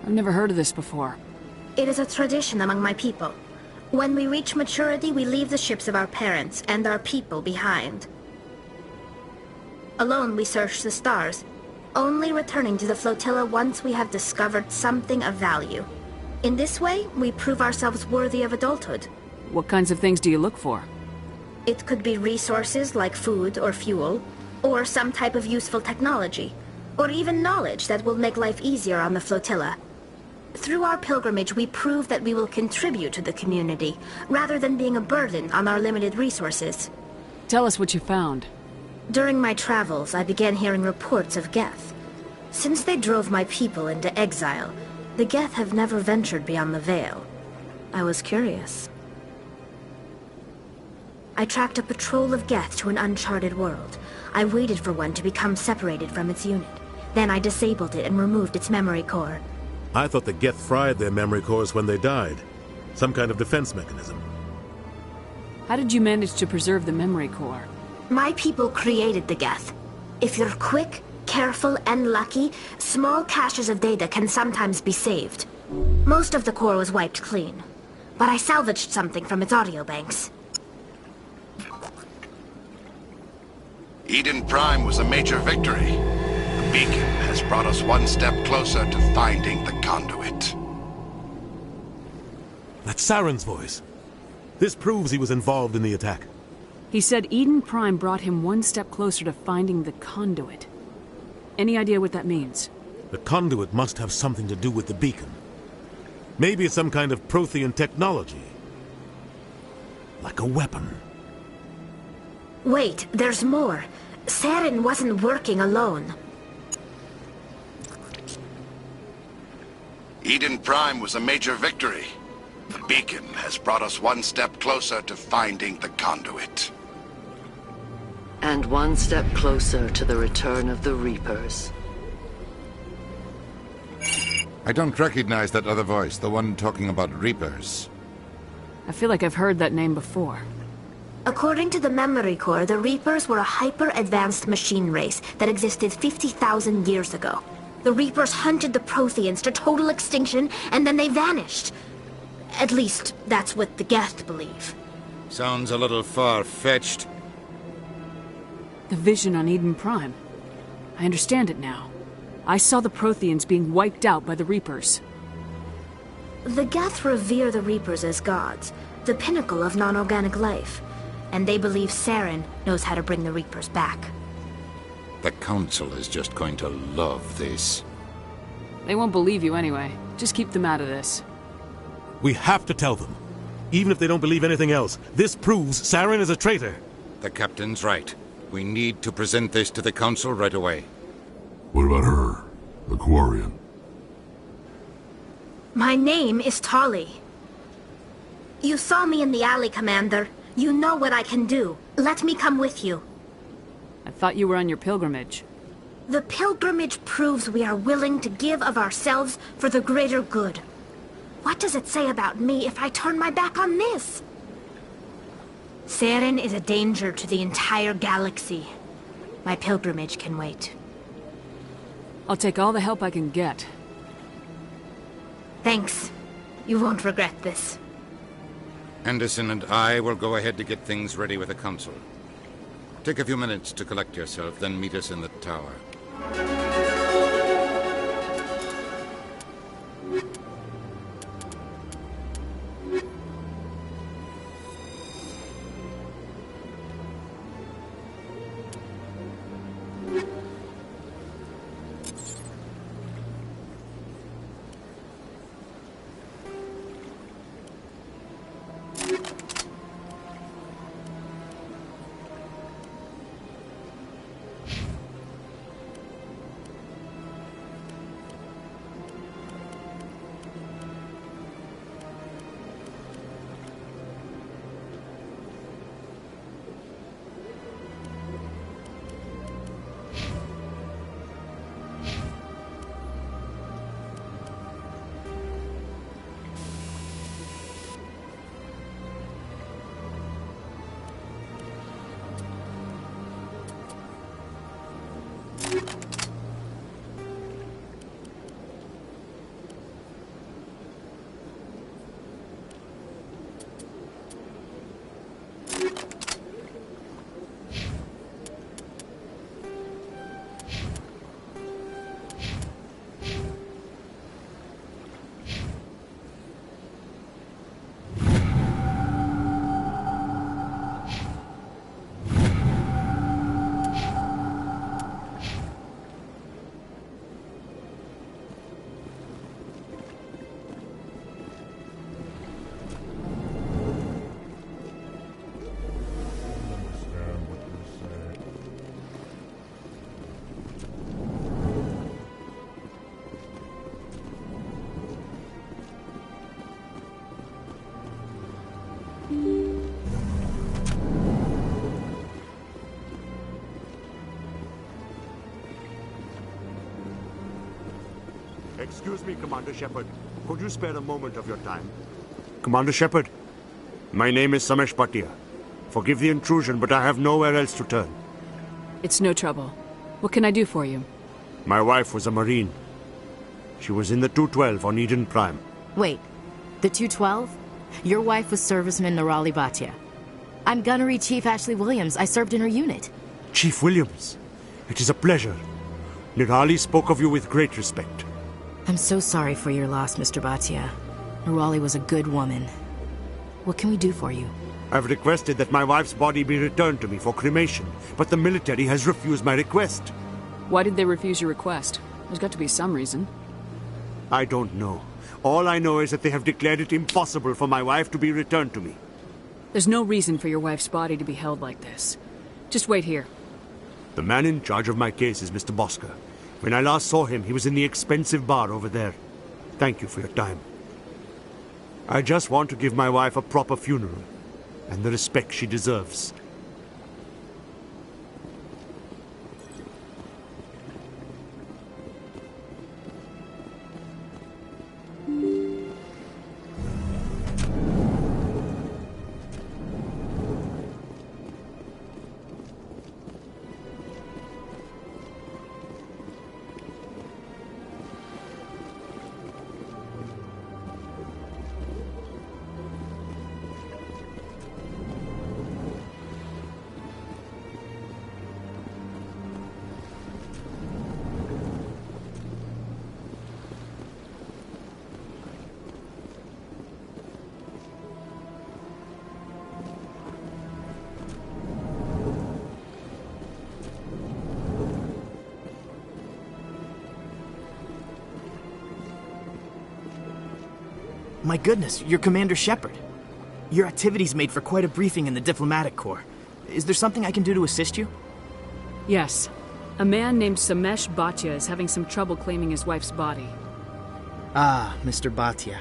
I've never heard of this before. It is a tradition among my people. When we reach maturity, we leave the ships of our parents and our people behind. Alone, we search the stars, only returning to the flotilla once we have discovered something of value. In this way, we prove ourselves worthy of adulthood. What kinds of things do you look for? It could be resources like food or fuel, or some type of useful technology, or even knowledge that will make life easier on the flotilla. Through our pilgrimage, we prove that we will contribute to the community, rather than being a burden on our limited resources. Tell us what you found. During my travels, I began hearing reports of Geth. Since they drove my people into exile, the Geth have never ventured beyond the Veil. I was curious. I tracked a patrol of Geth to an uncharted world. I waited for one to become separated from its unit. Then I disabled it and removed its memory core. I thought the Geth fried their memory cores when they died. Some kind of defense mechanism. How did you manage to preserve the memory core? My people created the Geth. If you're quick, careful, and lucky, small caches of data can sometimes be saved. Most of the core was wiped clean, but I salvaged something from its audio banks. Eden Prime was a major victory. The beacon has brought us one step closer to finding the conduit. That's Saren's voice. This proves he was involved in the attack. He said Eden Prime brought him one step closer to finding the conduit. Any idea what that means? The conduit must have something to do with the beacon. Maybe it's some kind of Prothean technology. Like a weapon. Wait, there's more. Saren wasn't working alone. Eden Prime was a major victory. The beacon has brought us one step closer to finding the conduit. And one step closer to the return of the Reapers. I don't recognize that other voice, the one talking about Reapers. I feel like I've heard that name before. According to the Memory Core, the Reapers were a hyper-advanced machine race that existed 50,000 years ago. The Reapers hunted the Protheans to total extinction, and then they vanished. At least, that's what the Geth believe. Sounds a little far-fetched. The vision on Eden Prime. I understand it now. I saw the Protheans being wiped out by the Reapers. The Geth revere the Reapers as gods, the pinnacle of non-organic life. And they believe Saren knows how to bring the Reapers back. The Council is just going to love this. They won't believe you anyway. Just keep them out of this. We have to tell them. Even if they don't believe anything else, this proves Saren is a traitor. The Captain's right. We need to present this to the Council right away. What about her? The Quarian? My name is Tali. You saw me in the alley, Commander. You know what I can do. Let me come with you. I thought you were on your pilgrimage. The pilgrimage proves we are willing to give of ourselves for the greater good. What does it say about me if I turn my back on this? Saren is a danger to the entire galaxy. My pilgrimage can wait. I'll take all the help I can get. Thanks. You won't regret this. Anderson and I will go ahead to get things ready with the Council. Take a few minutes to collect yourself, then meet us in the tower. Excuse me, Commander Shepard. Could you spare a moment of your time? Commander Shepard, my name is Samesh Bhatia. Forgive the intrusion, but I have nowhere else to turn. It's no trouble. What can I do for you? My wife was a Marine. She was in the 212 on Eden Prime. Wait, the 212? Your wife was serviceman Nirali Bhatia. I'm Gunnery Chief Ashley Williams. I served in her unit. Chief Williams, it is a pleasure. Nirali spoke of you with great respect. I'm so sorry for your loss, Mr. Bhatia. Nirali was a good woman. What can we do for you? I've requested that my wife's body be returned to me for cremation, but the military has refused my request. Why did they refuse your request? There's got to be some reason. I don't know. All I know is that they have declared it impossible for my wife to be returned to me. There's no reason for your wife's body to be held like this. Just wait here. The man in charge of my case is Mr. Bosker. When I last saw him, he was in the expensive bar over there. Thank you for your time. I just want to give my wife a proper funeral, and the respect she deserves. My goodness, you're Commander Shepard. Your activities made for quite a briefing in the Diplomatic Corps. Is there something I can do to assist you? Yes. A man named Samesh Bhatia is having some trouble claiming his wife's body. Ah, Mr. Bhatia.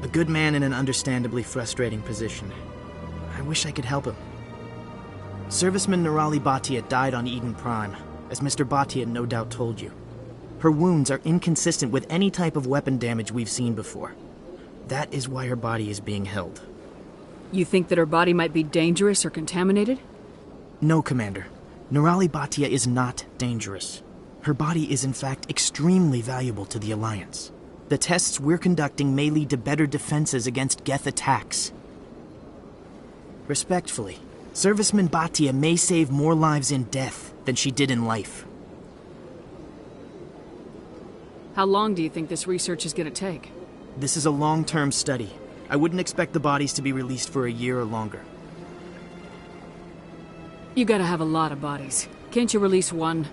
A good man in an understandably frustrating position. I wish I could help him. Serviceman Nirali Bhatia died on Eden Prime, as Mr. Bhatia no doubt told you. Her wounds are inconsistent with any type of weapon damage we've seen before. That is why her body is being held. You think that her body might be dangerous or contaminated? No, Commander. Nirali Bhatia is not dangerous. Her body is in fact extremely valuable to the Alliance. The tests we're conducting may lead to better defenses against Geth attacks. Respectfully, Serviceman Bhatia may save more lives in death than she did in life. How long do you think this research is going to take? This is a long-term study. I wouldn't expect the bodies to be released for a year or longer. You gotta have a lot of bodies. Can't you release one?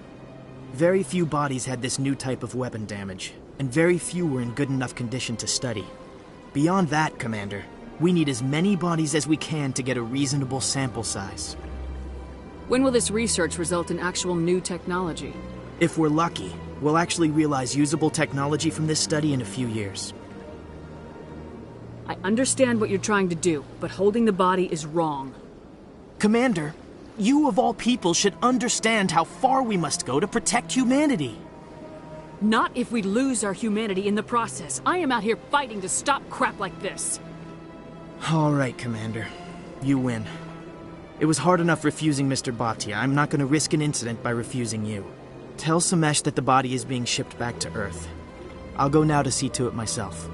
Very few bodies had this new type of weapon damage, and very few were in good enough condition to study. Beyond that, Commander, we need as many bodies as we can to get a reasonable sample size. When will this research result in actual new technology? If we're lucky, we'll actually realize usable technology from this study in a few years. I understand what you're trying to do, but holding the body is wrong. Commander, you of all people should understand how far we must go to protect humanity. Not if we lose our humanity in the process. I am out here fighting to stop crap like this. All right, Commander. You win. It was hard enough refusing Mr. Bhatia. I'm not going to risk an incident by refusing you. Tell Samesh that the body is being shipped back to Earth. I'll go now to see to it myself.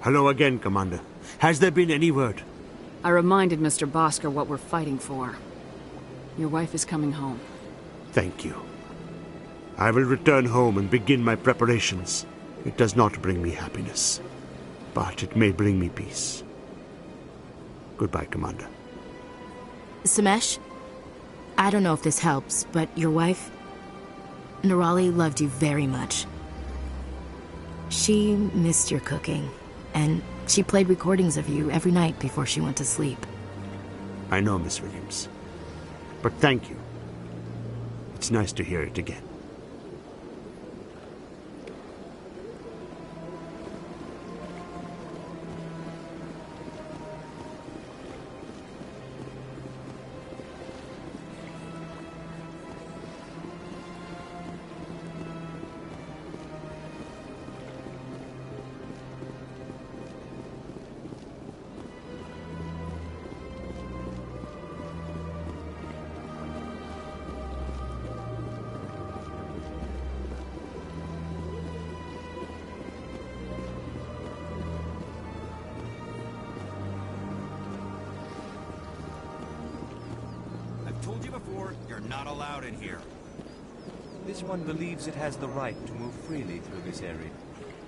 Hello again, Commander. Has there been any word? I reminded Mr. Bosker what we're fighting for. Your wife is coming home. Thank you. I will return home and begin my preparations. It does not bring me happiness, but it may bring me peace. Goodbye, Commander. Samesh, I don't know if this helps, but your wife, Nirali, loved you very much. She missed your cooking, and she played recordings of you every night before she went to sleep. I know, Miss Williams. But thank you. It's nice to hear it again. before, you're not allowed in here. This one believes it has the right to move freely through this area.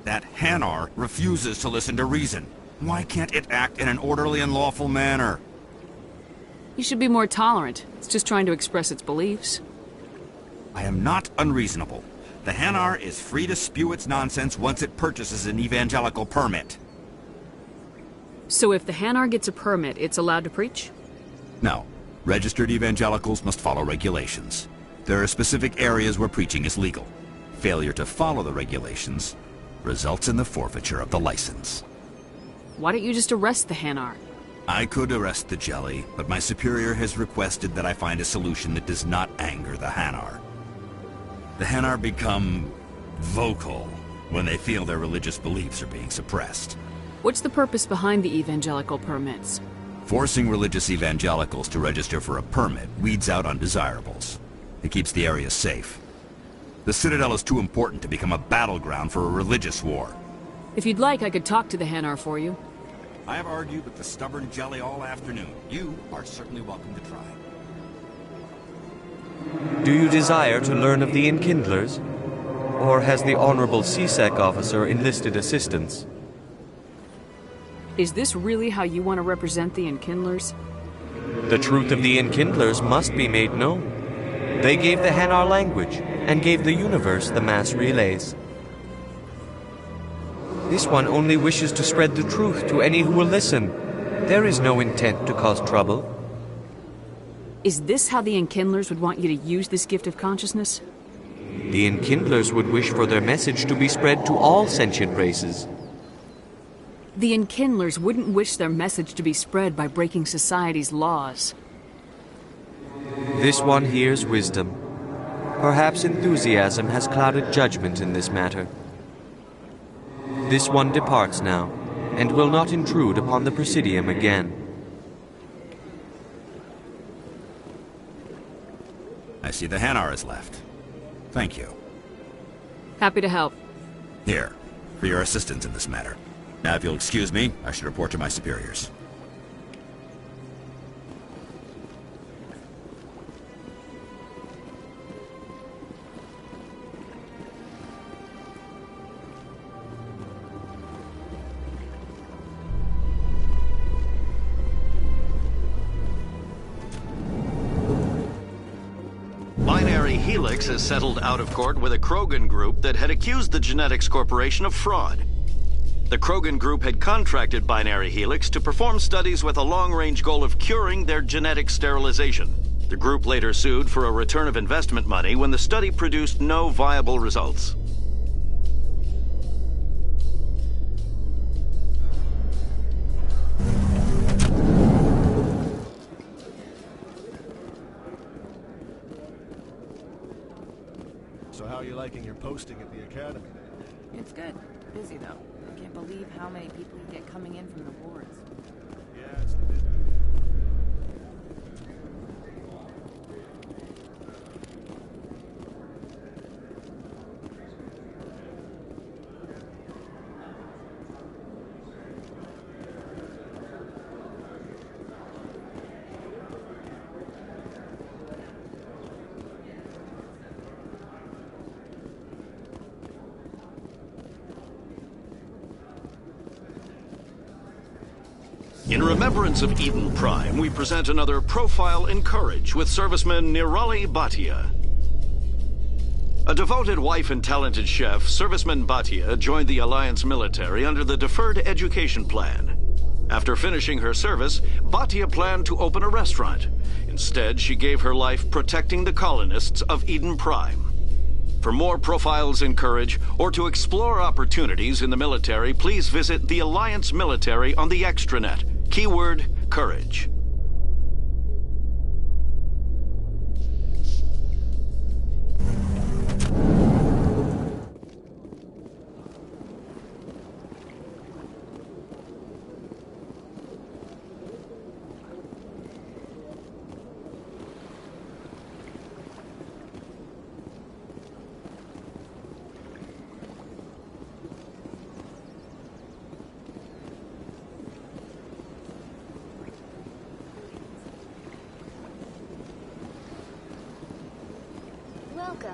That Hanar refuses to listen to reason. Why can't it act in an orderly and lawful manner? You should be more tolerant. It's just trying to express its beliefs. I am not unreasonable. The Hanar is free to spew its nonsense once it purchases an evangelical permit. So if the Hanar gets a permit, it's allowed to preach? No. Registered evangelicals must follow regulations. There are specific areas where preaching is legal. Failure to follow the regulations results in the forfeiture of the license. Why don't you just arrest the Hanar? I could arrest the jelly, but my superior has requested that I find a solution that does not anger the Hanar. The Hanar become vocal when they feel their religious beliefs are being suppressed. What's the purpose behind the evangelical permits? Forcing religious evangelicals to register for a permit weeds out undesirables. It keeps the area safe. The Citadel is too important to become a battleground for a religious war. If you'd like, I could talk to the Hanar for you. I have argued with the stubborn jelly all afternoon. You are certainly welcome to try. Do you desire to learn of the Enkindlers? Or has the Honorable CSEC officer enlisted assistance? Is this really how you want to represent the Enkindlers? The truth of the Enkindlers must be made known. They gave the Hanar language, and gave the universe the mass relays. This one only wishes to spread the truth to any who will listen. There is no intent to cause trouble. Is this how the Enkindlers would want you to use this gift of consciousness? The Enkindlers would wish for their message to be spread to all sentient races. The Enkindlers wouldn't wish their message to be spread by breaking society's laws. This one hears wisdom. Perhaps enthusiasm has clouded judgment in this matter. This one departs now, and will not intrude upon the Presidium again. I see the Hanar is left. Thank you. Happy to help. Here, for your assistance in this matter. Now, if you'll excuse me, I should report to my superiors. Binary Helix has settled out of court with a Krogan group that had accused the Genetics Corporation of fraud. The Krogan group had contracted Binary Helix to perform studies with a long-range goal of curing their genetic sterilization. The group later sued for a return of investment money when the study produced no viable results. So how are you liking your posting at the academy? It's good. Busy, though. I can't believe how many people you get coming in from the wards. Yeah, it's the business. In remembrance of Eden Prime, we present another Profile in Courage with serviceman Nirali Bhatia. A devoted wife and talented chef, serviceman Bhatia joined the Alliance military under the Deferred Education Plan. After finishing her service, Bhatia planned to open a restaurant. Instead, she gave her life protecting the colonists of Eden Prime. For more Profiles in Courage, or to explore opportunities in the military, please visit the Alliance Military on the extranet. Keyword, Courage.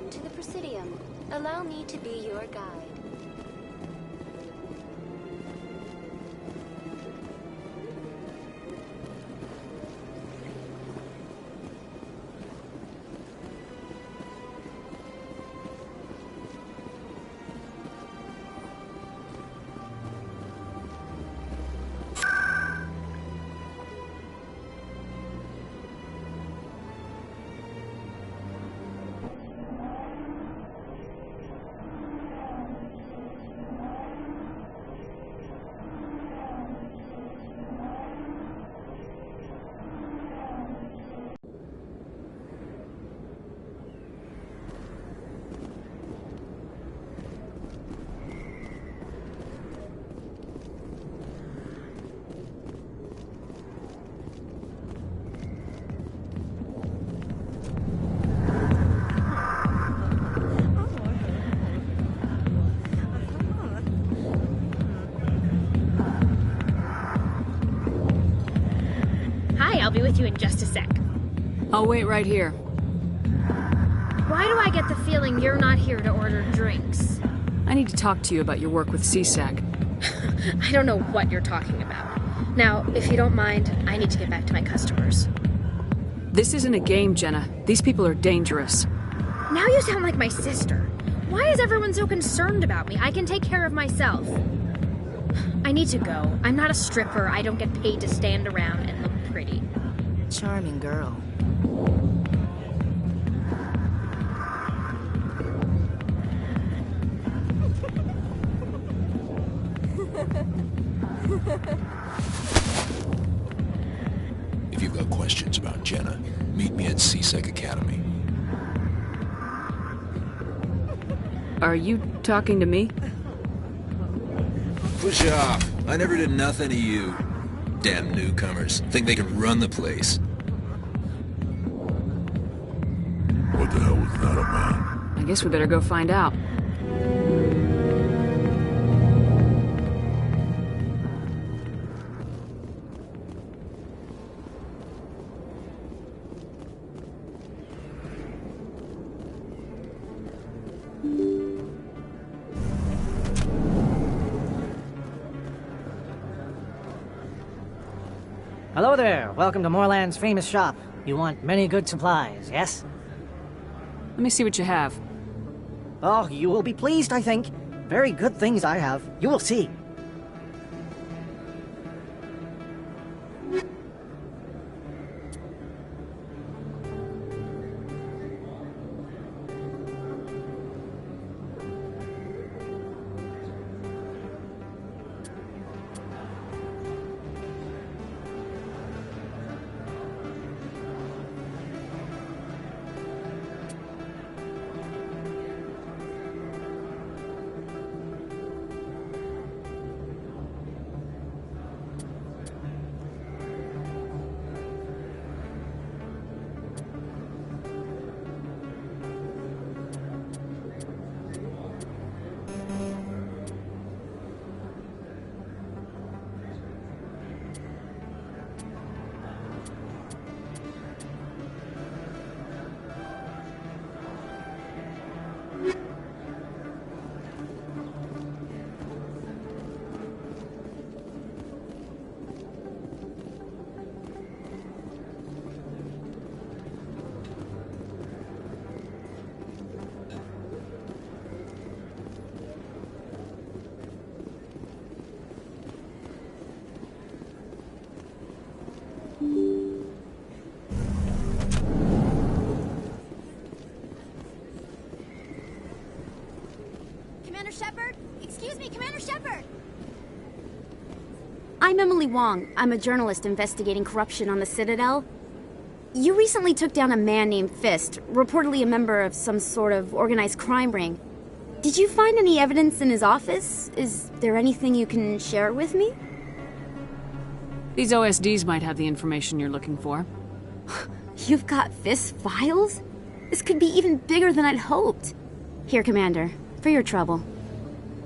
Welcome to the Presidium. Allow me to be your guide. I'll be with you in just a sec. I'll wait right here. Why do I get the feeling you're not here to order drinks? I need to talk to you about your work with CSAC. I don't know what you're talking about. Now, if you don't mind, I need to get back to my customers. This isn't a game, Jenna. These people are dangerous. Now you sound like my sister. Why is everyone so concerned about me? I can take care of myself. I need to go. I'm not a stripper. I don't get paid to stand around and look pretty. Charming girl. If you've got questions about Jenna, meet me at CSEC Academy. Are you talking to me? Push off. I never did nothing to you. Damn newcomers. Think they can run the place. What the hell was that about? I guess we better go find out. Hello there. Welcome to Moorland's famous shop. You want many good supplies, yes? Let me see what you have. Oh, you will be pleased, I think. Very good things I have. You will see. Commander Shepard? Excuse me, Commander Shepard! I'm Emily Wong. I'm a journalist investigating corruption on the Citadel. You recently took down a man named Fist, reportedly a member of some sort of organized crime ring. Did you find any evidence in his office? Is there anything you can share with me? These OSDs might have the information you're looking for. You've got Fist's files? This could be even bigger than I'd hoped. Here, Commander, for your trouble.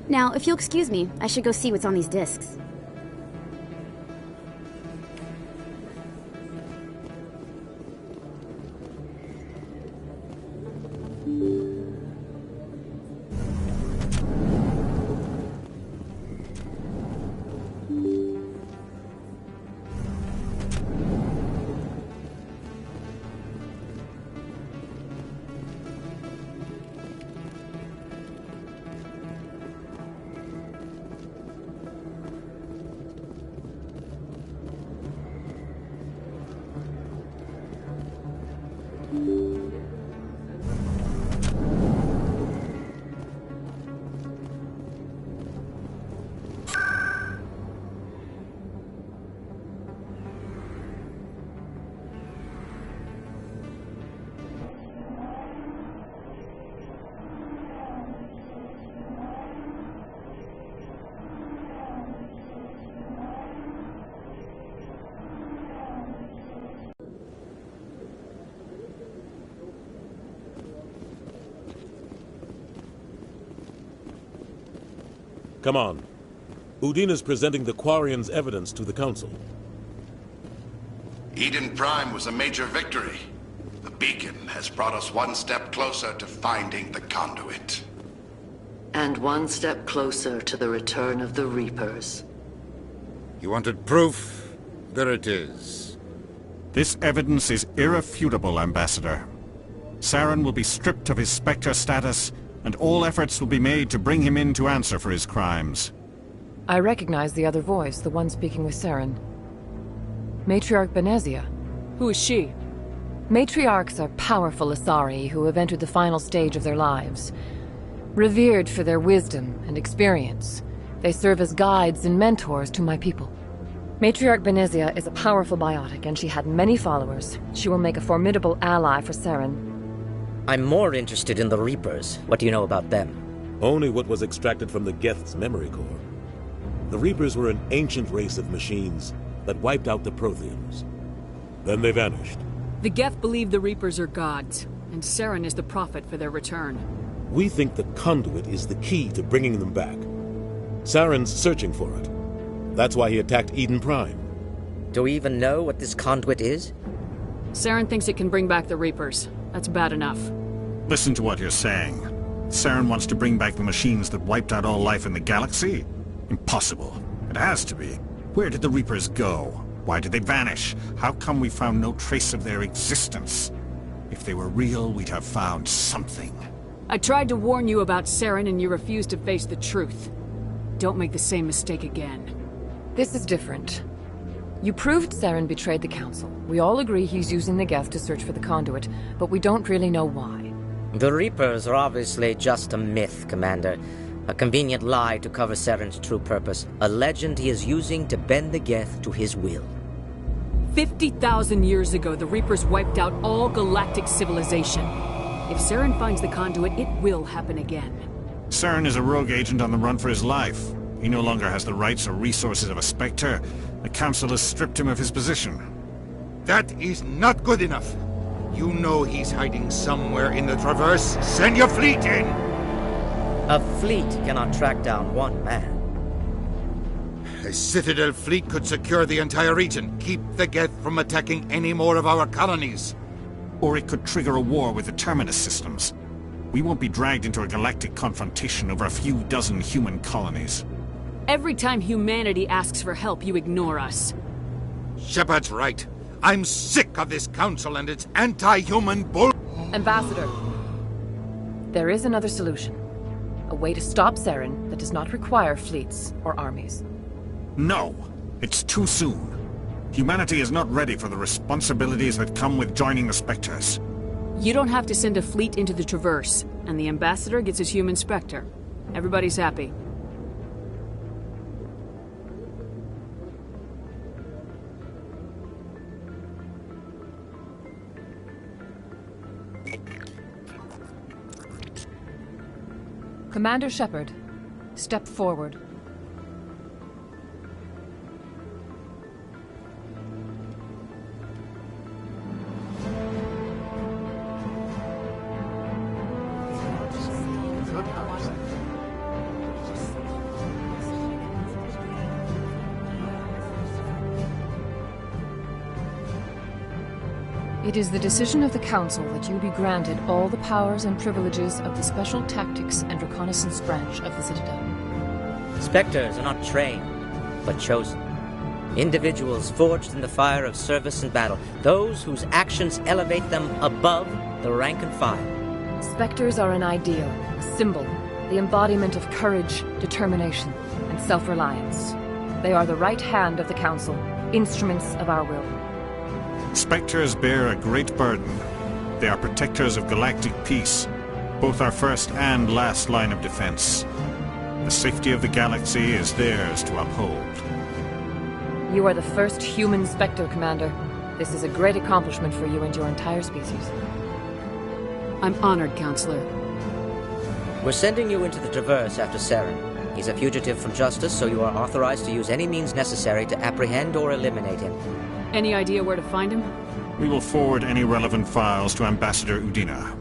Now, if you'll excuse me, I should go see what's on these discs. Come on. Udina's presenting the Quarians' evidence to the Council. Eden Prime was a major victory. The beacon has brought us one step closer to finding the conduit. And one step closer to the return of the Reapers. You wanted proof? There it is. This evidence is irrefutable, Ambassador. Saren will be stripped of his Spectre status, and all efforts will be made to bring him in to answer for his crimes. I recognize the other voice, the one speaking with Saren. Matriarch Benezia. Who is she? Matriarchs are powerful Asari who have entered the final stage of their lives. Revered for their wisdom and experience, they serve as guides and mentors to my people. Matriarch Benezia is a powerful biotic, and she had many followers. She will make a formidable ally for Saren. I'm more interested in the Reapers. What do you know about them? Only what was extracted from the Geth's memory core. The Reapers were an ancient race of machines that wiped out the Protheans. Then they vanished. The Geth believe the Reapers are gods, and Saren is the prophet for their return. We think the conduit is the key to bringing them back. Saren's searching for it. That's why he attacked Eden Prime. Do we even know what this conduit is? Saren thinks it can bring back the Reapers. That's bad enough. Listen to what you're saying. Saren wants to bring back the machines that wiped out all life in the galaxy? Impossible. It has to be. Where did the Reapers go? Why did they vanish? How come we found no trace of their existence? If they were real, we'd have found something. I tried to warn you about Saren and you refused to face the truth. Don't make the same mistake again. This is different. You proved Saren betrayed the Council. We all agree he's using the Geth to search for the conduit, but we don't really know why. The Reapers are obviously just a myth, Commander. A convenient lie to cover Saren's true purpose. A legend he is using to bend the Geth to his will. 50,000 years ago, the Reapers wiped out all galactic civilization. If Saren finds the conduit, it will happen again. Saren is a rogue agent on the run for his life. He no longer has the rights or resources of a Spectre. The Council has stripped him of his position. That is not good enough. You know he's hiding somewhere in the Traverse. Send your fleet in! A fleet cannot track down one man. A Citadel fleet could secure the entire region, keep the Geth from attacking any more of our colonies. Or it could trigger a war with the Terminus systems. We won't be dragged into a galactic confrontation over a few dozen human colonies. Every time humanity asks for help, you ignore us. Shepard's right. I'm sick of this council and its anti-human bull... Ambassador, there is another solution. A way to stop Saren that does not require fleets or armies. No, it's too soon. Humanity is not ready for the responsibilities that come with joining the Spectres. You don't have to send a fleet into the Traverse, and the Ambassador gets his human Spectre. Everybody's happy. Commander Shepard, step forward. It is the decision of the Council that you be granted all the powers and privileges of the Special Tactics and Reconnaissance Branch of the Citadel. Spectres are not trained, but chosen. Individuals forged in the fire of service and battle. Those whose actions elevate them above the rank and file. Spectres are an ideal, a symbol, the embodiment of courage, determination, and self-reliance. They are the right hand of the Council, instruments of our will. Spectres bear a great burden. They are protectors of galactic peace, both our first and last line of defense. The safety of the galaxy is theirs to uphold. You are the first human Spectre, Commander. This is a great accomplishment for you and your entire species. I'm honored, Counselor. We're sending you into the Traverse after Saren. He's a fugitive from justice, so you are authorized to use any means necessary to apprehend or eliminate him. Any idea where to find him? We will forward any relevant files to Ambassador Udina.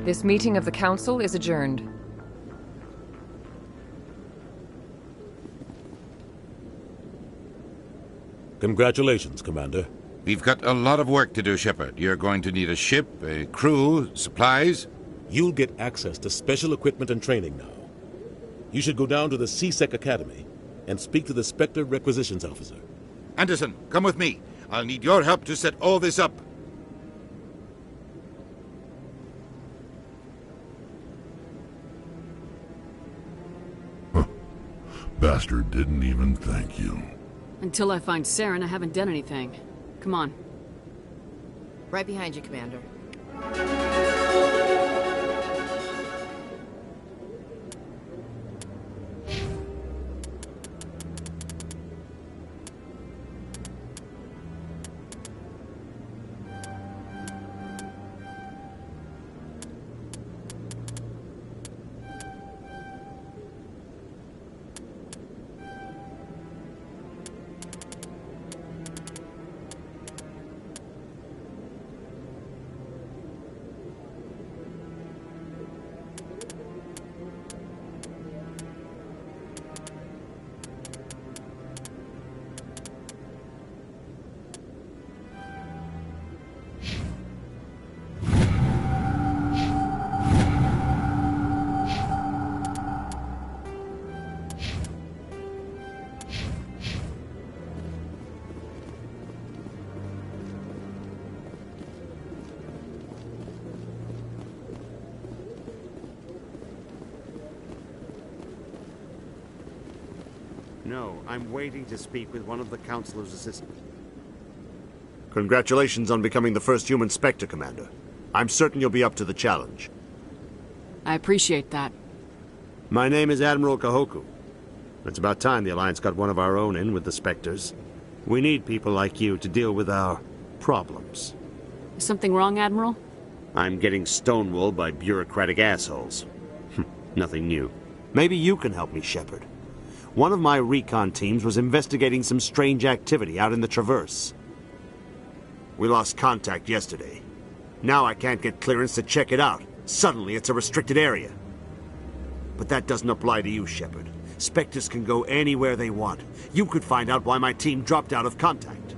This meeting of the Council is adjourned. Congratulations, Commander. We've got a lot of work to do, Shepard. You're going to need a ship, a crew, supplies. You'll get access to special equipment and training now. You should go down to the C-Sec Academy and speak to the Spectre Requisitions Officer. Anderson, come with me. I'll need your help to set all this up. Bastard didn't even thank you. Until I find Saren, I haven't done anything. Come on. Right behind you, Commander. No, I'm waiting to speak with one of the Councilor's assistants. Congratulations on becoming the first human Spectre, Commander. I'm certain you'll be up to the challenge. I appreciate that. My name is Admiral Kahoku. It's about time the Alliance got one of our own in with the Spectres. We need people like you to deal with our problems. Is something wrong, Admiral? I'm getting stonewalled by bureaucratic assholes. Nothing new. Maybe you can help me, Shepard. One of my recon teams was investigating some strange activity out in the Traverse. We lost contact yesterday. Now I can't get clearance to check it out. Suddenly it's a restricted area. But that doesn't apply to you, Shepard. Spectres can go anywhere they want. You could find out why my team dropped out of contact.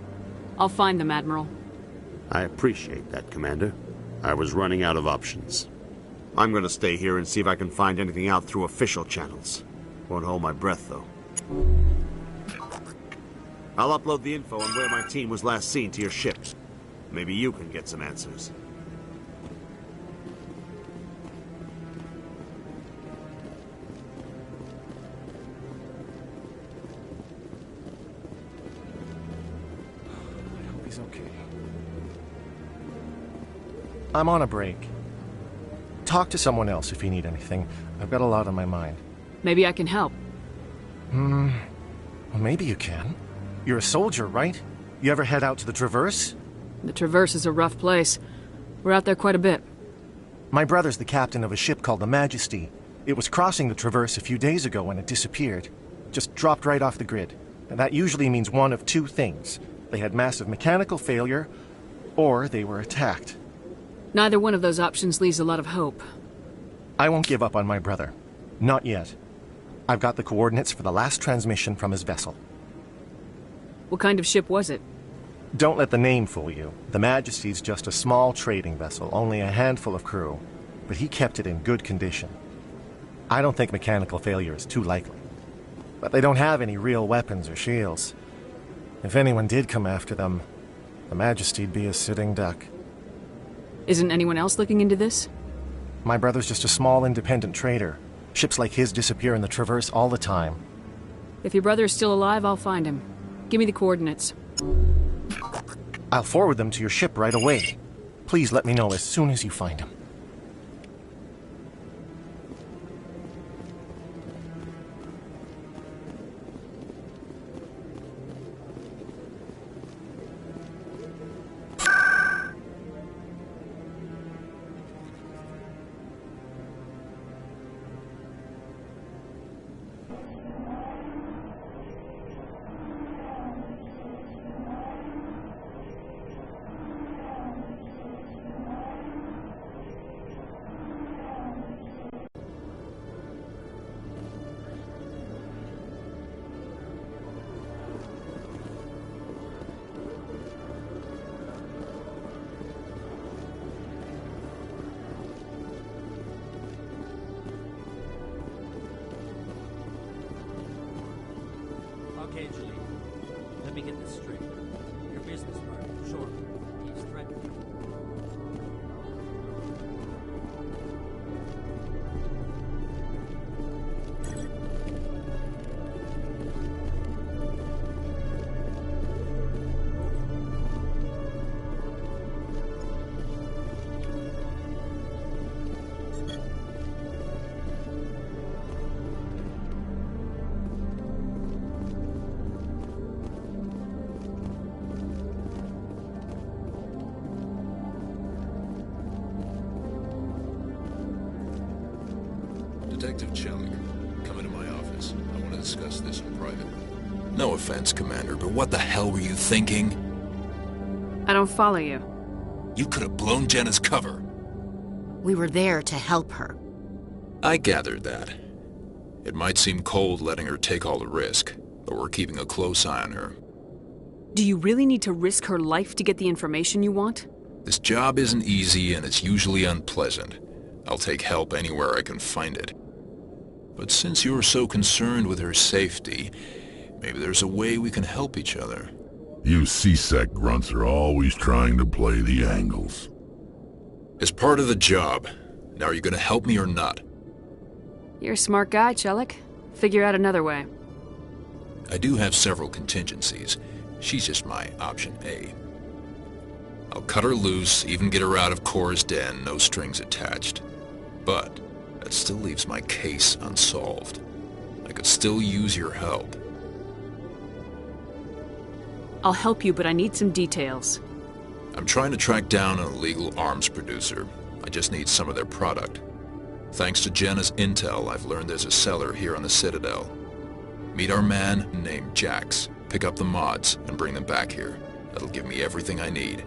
I'll find them, Admiral. I appreciate that, Commander. I was running out of options. I'm gonna stay here and see if I can find anything out through official channels. Won't hold my breath, though. I'll upload the info on where my team was last seen to your ships. Maybe you can get some answers. I hope he's okay. I'm on a break. Talk to someone else if you need anything. I've got a lot on my mind. Maybe I can help. Well, maybe you can. You're a soldier, right? You ever head out to the Traverse? The Traverse is a rough place. We're out there quite a bit. My brother's the captain of a ship called the Majesty. It was crossing the Traverse a few days ago when it disappeared. Just dropped right off the grid. And that usually means one of two things. They had massive mechanical failure, or they were attacked. Neither one of those options leaves a lot of hope. I won't give up on my brother. Not yet. I've got the coordinates for the last transmission from his vessel. What kind of ship was it? Don't let the name fool you. The Majesty's just a small trading vessel, only a handful of crew. But he kept it in good condition. I don't think mechanical failure is too likely. But they don't have any real weapons or shields. If anyone did come after them, the Majesty'd be a sitting duck. Isn't anyone else looking into this? My brother's just a small independent trader. Ships like his disappear in the Traverse all the time. If your brother is still alive, I'll find him. Give me the coordinates. I'll forward them to your ship right away. Please let me know as soon as you find him. Okay, Julie. Let me get this straight. Your business partner, sure. He's threatening you. Detective Chellick, come into my office. I want to discuss this in private. No offense, Commander, but what the hell were you thinking? I don't follow you. You could have blown Jenna's cover. We were there to help her. I gathered that. It might seem cold letting her take all the risk, but we're keeping a close eye on her. Do you really need to risk her life to get the information you want? This job isn't easy and it's usually unpleasant. I'll take help anywhere I can find it. But since you're so concerned with her safety, maybe there's a way we can help each other. You CSEC grunts are always trying to play the angles. It's part of the job. Now are you gonna help me or not? You're a smart guy, Chellick. Figure out another way. I do have several contingencies. She's just my option A. I'll cut her loose, even get her out of Cora's den, no strings attached. But that still leaves my case unsolved. I could still use your help. I'll help you, but I need some details. I'm trying to track down an illegal arms producer. I just need some of their product. Thanks to Jenna's intel, I've learned there's a seller here on the Citadel. Meet our man named Jax, pick up the mods, and bring them back here. That'll give me everything I need.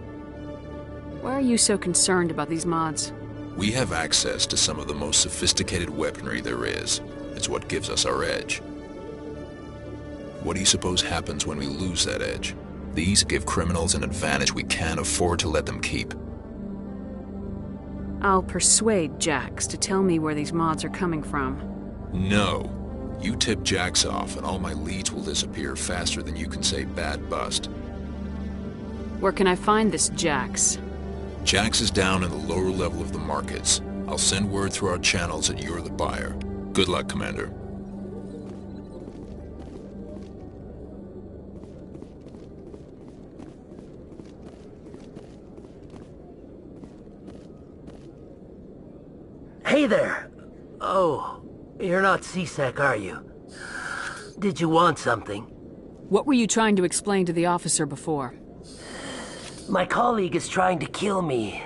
Why are you so concerned about these mods? We have access to some of the most sophisticated weaponry there is. It's what gives us our edge. What do you suppose happens when we lose that edge? These give criminals an advantage we can't afford to let them keep. I'll persuade Jax to tell me where these mods are coming from. No. You tip Jax off and all my leads will disappear faster than you can say bad bust. Where can I find this Jax? Jax is down in the lower level of the markets. I'll send word through our channels that you're the buyer. Good luck, Commander. Hey there! Oh, you're not CSEC, are you? Did you want something? What were you trying to explain to the officer before? My colleague is trying to kill me,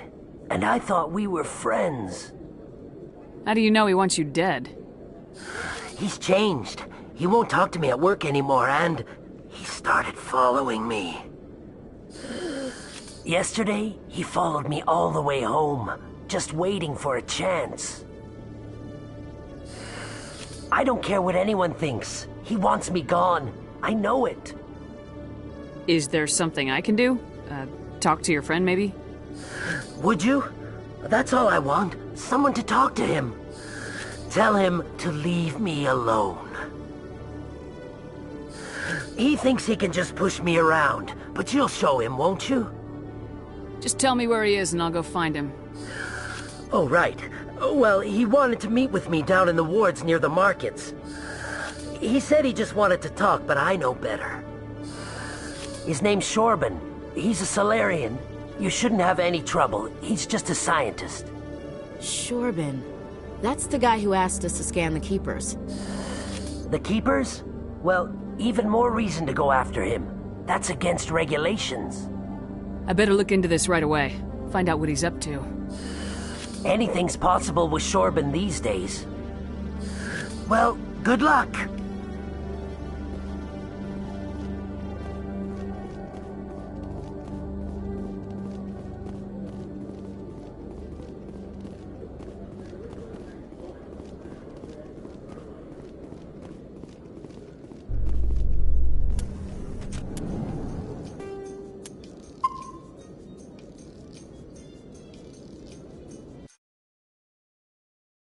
and I thought we were friends. How do you know he wants you dead? He's changed. He won't talk to me at work anymore, and he started following me. Yesterday, he followed me all the way home, just waiting for a chance. I don't care what anyone thinks. He wants me gone. I know it. Is there something I can do? Talk to your friend, maybe? Would you? That's all I want. Someone to talk to him. Tell him to leave me alone. He thinks he can just push me around, but you'll show him, won't you? Just tell me where he is and I'll go find him. Oh, right. Well, he wanted to meet with me down in the wards near the markets. He said he just wanted to talk, but I know better. His name's Shorban. He's a Solarian. You shouldn't have any trouble. He's just a scientist. Shorban. That's the guy who asked us to scan the Keepers. The Keepers? Well, even more reason to go after him. That's against regulations. I better look into this right away. Find out what he's up to. Anything's possible with Shorban these days. Well, good luck.